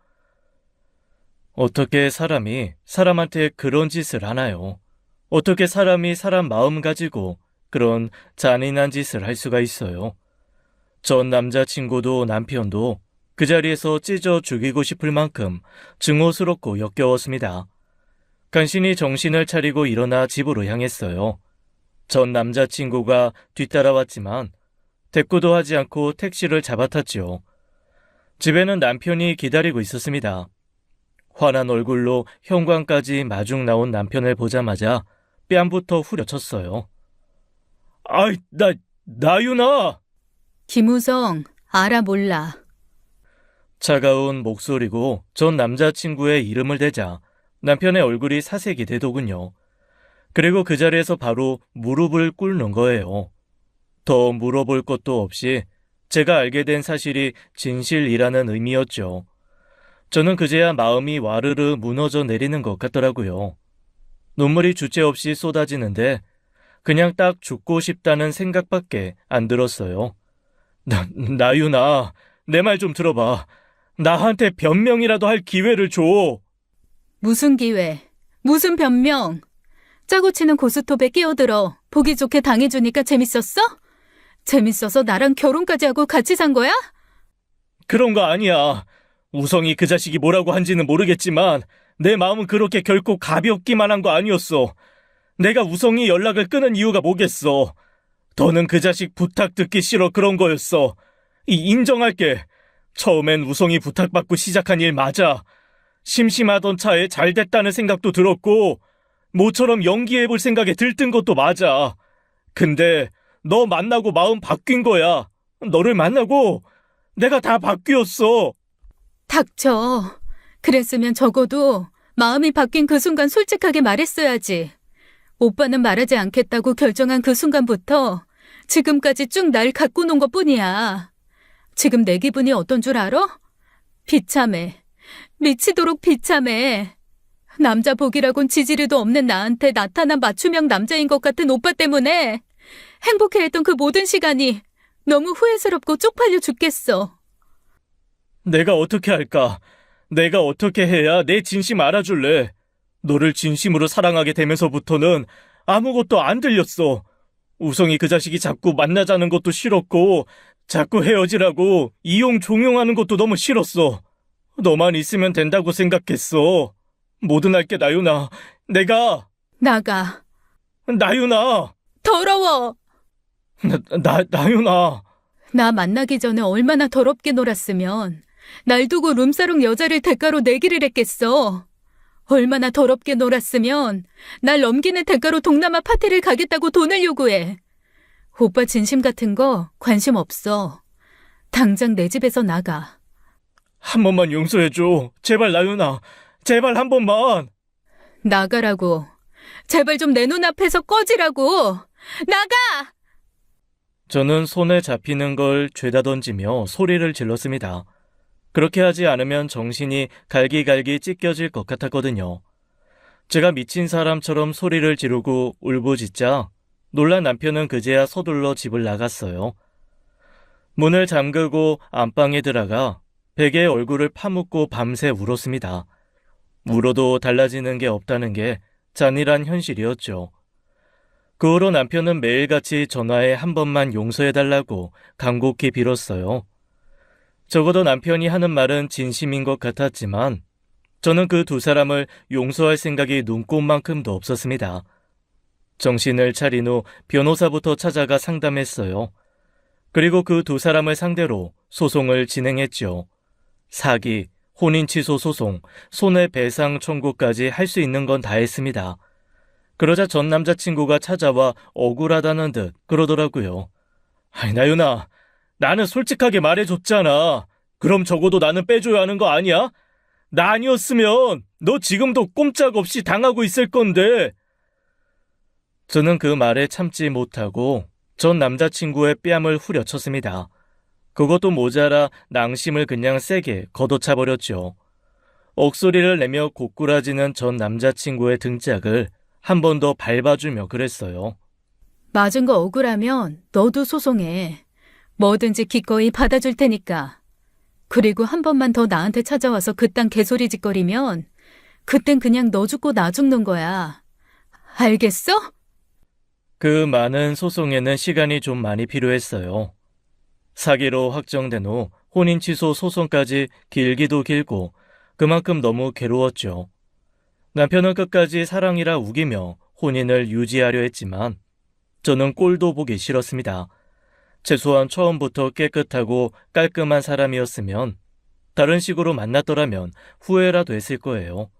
Speaker 1: 어떻게 사람이 사람한테 그런 짓을 하나요? 어떻게 사람이 사람 마음 가지고 그런 잔인한 짓을 할 수가 있어요? 전 남자친구도 남편도 그 자리에서 찢어 죽이고 싶을 만큼 증오스럽고 역겨웠습니다. 간신히 정신을 차리고 일어나 집으로 향했어요. 전 남자친구가 뒤따라왔지만 대꾸도 하지 않고 택시를 잡아탔지요. 집에는 남편이 기다리고 있었습니다. 환한 얼굴로 현관까지 마중 나온 남편을 보자마자 뺨부터 후려쳤어요. 아이, 나윤아!
Speaker 2: 김우성, 알아 몰라.
Speaker 1: 차가운 목소리고 전 남자친구의 이름을 대자 남편의 얼굴이 사색이 되더군요. 그리고 그 자리에서 바로 무릎을 꿇는 거예요. 더 물어볼 것도 없이 제가 알게 된 사실이 진실이라는 의미였죠. 저는 그제야 마음이 와르르 무너져 내리는 것 같더라고요. 눈물이 주체없이 쏟아지는데 그냥 딱 죽고 싶다는 생각밖에 안 들었어요. 나윤아, 내 말 좀 들어봐. 나한테 변명이라도 할 기회를 줘.
Speaker 2: 무슨 기회? 무슨 변명? 짜고 치는 고스톱에 끼어들어 보기 좋게 당해주니까 재밌었어? 재밌어서 나랑 결혼까지 하고 같이 산 거야?
Speaker 1: 그런 거 아니야. 우성이 그 자식이 뭐라고 한지는 모르겠지만 내 마음은 그렇게 결코 가볍기만 한 거 아니었어. 내가 우성이 연락을 끊은 이유가 뭐겠어. 더는 그 자식 부탁 듣기 싫어 그런 거였어. 인정할게. 처음엔 우성이 부탁받고 시작한 일 맞아. 심심하던 차에 잘 됐다는 생각도 들었고 모처럼 연기해볼 생각에 들뜬 것도 맞아. 근데 너 만나고 마음 바뀐 거야. 너를 만나고 내가 다 바뀌었어.
Speaker 2: 닥쳐. 그랬으면 적어도 마음이 바뀐 그 순간 솔직하게 말했어야지. 오빠는 말하지 않겠다고 결정한 그 순간부터 지금까지 쭉 날 갖고 논 것뿐이야. 지금 내 기분이 어떤 줄 알아? 비참해. 미치도록 비참해. 남자 복이라곤 지지리도 없는 나한테 나타난 맞춤형 남자인 것 같은 오빠 때문에 행복해했던 그 모든 시간이 너무 후회스럽고 쪽팔려 죽겠어.
Speaker 1: 내가 어떻게 할까? 내가 어떻게 해야 내 진심 알아줄래? 너를 진심으로 사랑하게 되면서부터는 아무것도 안 들렸어. 우성이 그 자식이 자꾸 만나자는 것도 싫었고 자꾸 헤어지라고 이용 종용하는 것도 너무 싫었어. 너만 있으면 된다고 생각했어. 뭐든 할게 나윤아. 내가
Speaker 2: 나가.
Speaker 1: 나윤아.
Speaker 2: 더러워.
Speaker 1: 나윤아.
Speaker 2: 나 만나기 전에 얼마나 더럽게 놀았으면 날 두고 룸사롱 여자를 대가로 내기를 했겠어. 얼마나 더럽게 놀았으면 날 넘기는 대가로 동남아 파티를 가겠다고 돈을 요구해. 오빠 진심 같은 거 관심 없어. 당장 내 집에서 나가.
Speaker 1: 한 번만 용서해줘. 제발 나윤아. 제발 한 번만.
Speaker 2: 나가라고. 제발 좀 내 눈앞에서 꺼지라고. 나가!
Speaker 1: 저는 손에 잡히는 걸 죄다 던지며 소리를 질렀습니다. 그렇게 하지 않으면 정신이 갈기갈기 찢겨질 것 같았거든요. 제가 미친 사람처럼 소리를 지르고 울부짖자 놀란 남편은 그제야 서둘러 집을 나갔어요. 문을 잠그고 안방에 들어가 베개에 얼굴을 파묻고 밤새 울었습니다. 울어도 달라지는 게 없다는 게 잔인한 현실이었죠. 그 후로 남편은 매일같이 전화해 한 번만 용서해달라고 간곡히 빌었어요. 적어도 남편이 하는 말은 진심인 것 같았지만 저는 그 두 사람을 용서할 생각이 눈꼽만큼도 없었습니다. 정신을 차린 후 변호사부터 찾아가 상담했어요. 그리고 그 두 사람을 상대로 소송을 진행했죠. 사기, 혼인 취소 소송, 손해배상 청구까지 할 수 있는 건 다 했습니다. 그러자 전 남자친구가 찾아와 억울하다는 듯 그러더라고요. 아이, 나윤아, 나는 솔직하게 말해줬잖아. 그럼 적어도 나는 빼줘야 하는 거 아니야? 나 아니었으면 너 지금도 꼼짝없이 당하고 있을 건데. 저는 그 말에 참지 못하고 전 남자친구의 뺨을 후려쳤습니다. 그것도 모자라 낭심을 그냥 세게 걷어차버렸죠. 억소리를 내며 고꾸라지는 전 남자친구의 등짝을 한 번 더 밟아주며 그랬어요.
Speaker 2: 맞은 거 억울하면 너도 소송해. 뭐든지 기꺼이 받아줄 테니까. 그리고 한 번만 더 나한테 찾아와서 그딴 개소리 짓거리면 그땐 그냥 너 죽고 나 죽는 거야. 알겠어?
Speaker 1: 그 많은 소송에는 시간이 좀 많이 필요했어요. 사기로 확정된 후 혼인 취소 소송까지 길기도 길고 그만큼 너무 괴로웠죠. 남편은 끝까지 사랑이라 우기며 혼인을 유지하려 했지만 저는 꼴도 보기 싫었습니다. 최소한 처음부터 깨끗하고 깔끔한 사람이었으면 다른 식으로 만났더라면 후회라도 했을 거예요.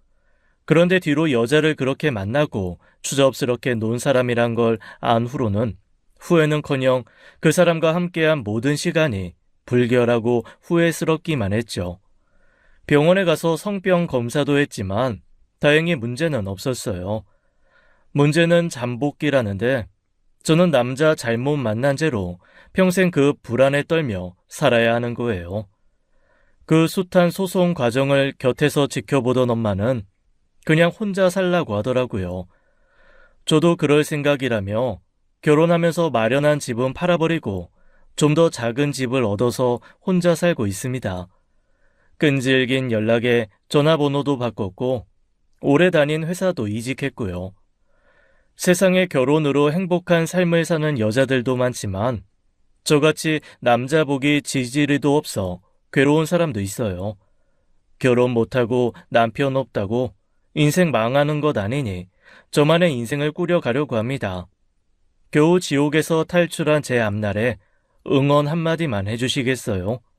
Speaker 1: 그런데 뒤로 여자를 그렇게 만나고 추접스럽게 논 사람이란 걸 안 후로는 후회는커녕 그 사람과 함께한 모든 시간이 불결하고 후회스럽기만 했죠. 병원에 가서 성병 검사도 했지만 다행히 문제는 없었어요. 문제는 잠복기라는데 저는 남자 잘못 만난 죄로 평생 그 불안에 떨며 살아야 하는 거예요. 그 숱한 소송 과정을 곁에서 지켜보던 엄마는 그냥 혼자 살라고 하더라고요. 저도 그럴 생각이라며 결혼하면서 마련한 집은 팔아버리고 좀 더 작은 집을 얻어서 혼자 살고 있습니다. 끈질긴 연락에 전화번호도 바꿨고 오래 다닌 회사도 이직했고요. 세상에 결혼으로 행복한 삶을 사는 여자들도 많지만 저같이 남자 복이 지지리도 없어 괴로운 사람도 있어요. 결혼 못하고 남편 없다고 인생 망하는 것 아니니 저만의 인생을 꾸려가려고 합니다. 겨우 지옥에서 탈출한 제 앞날에 응원 한마디만 해주시겠어요?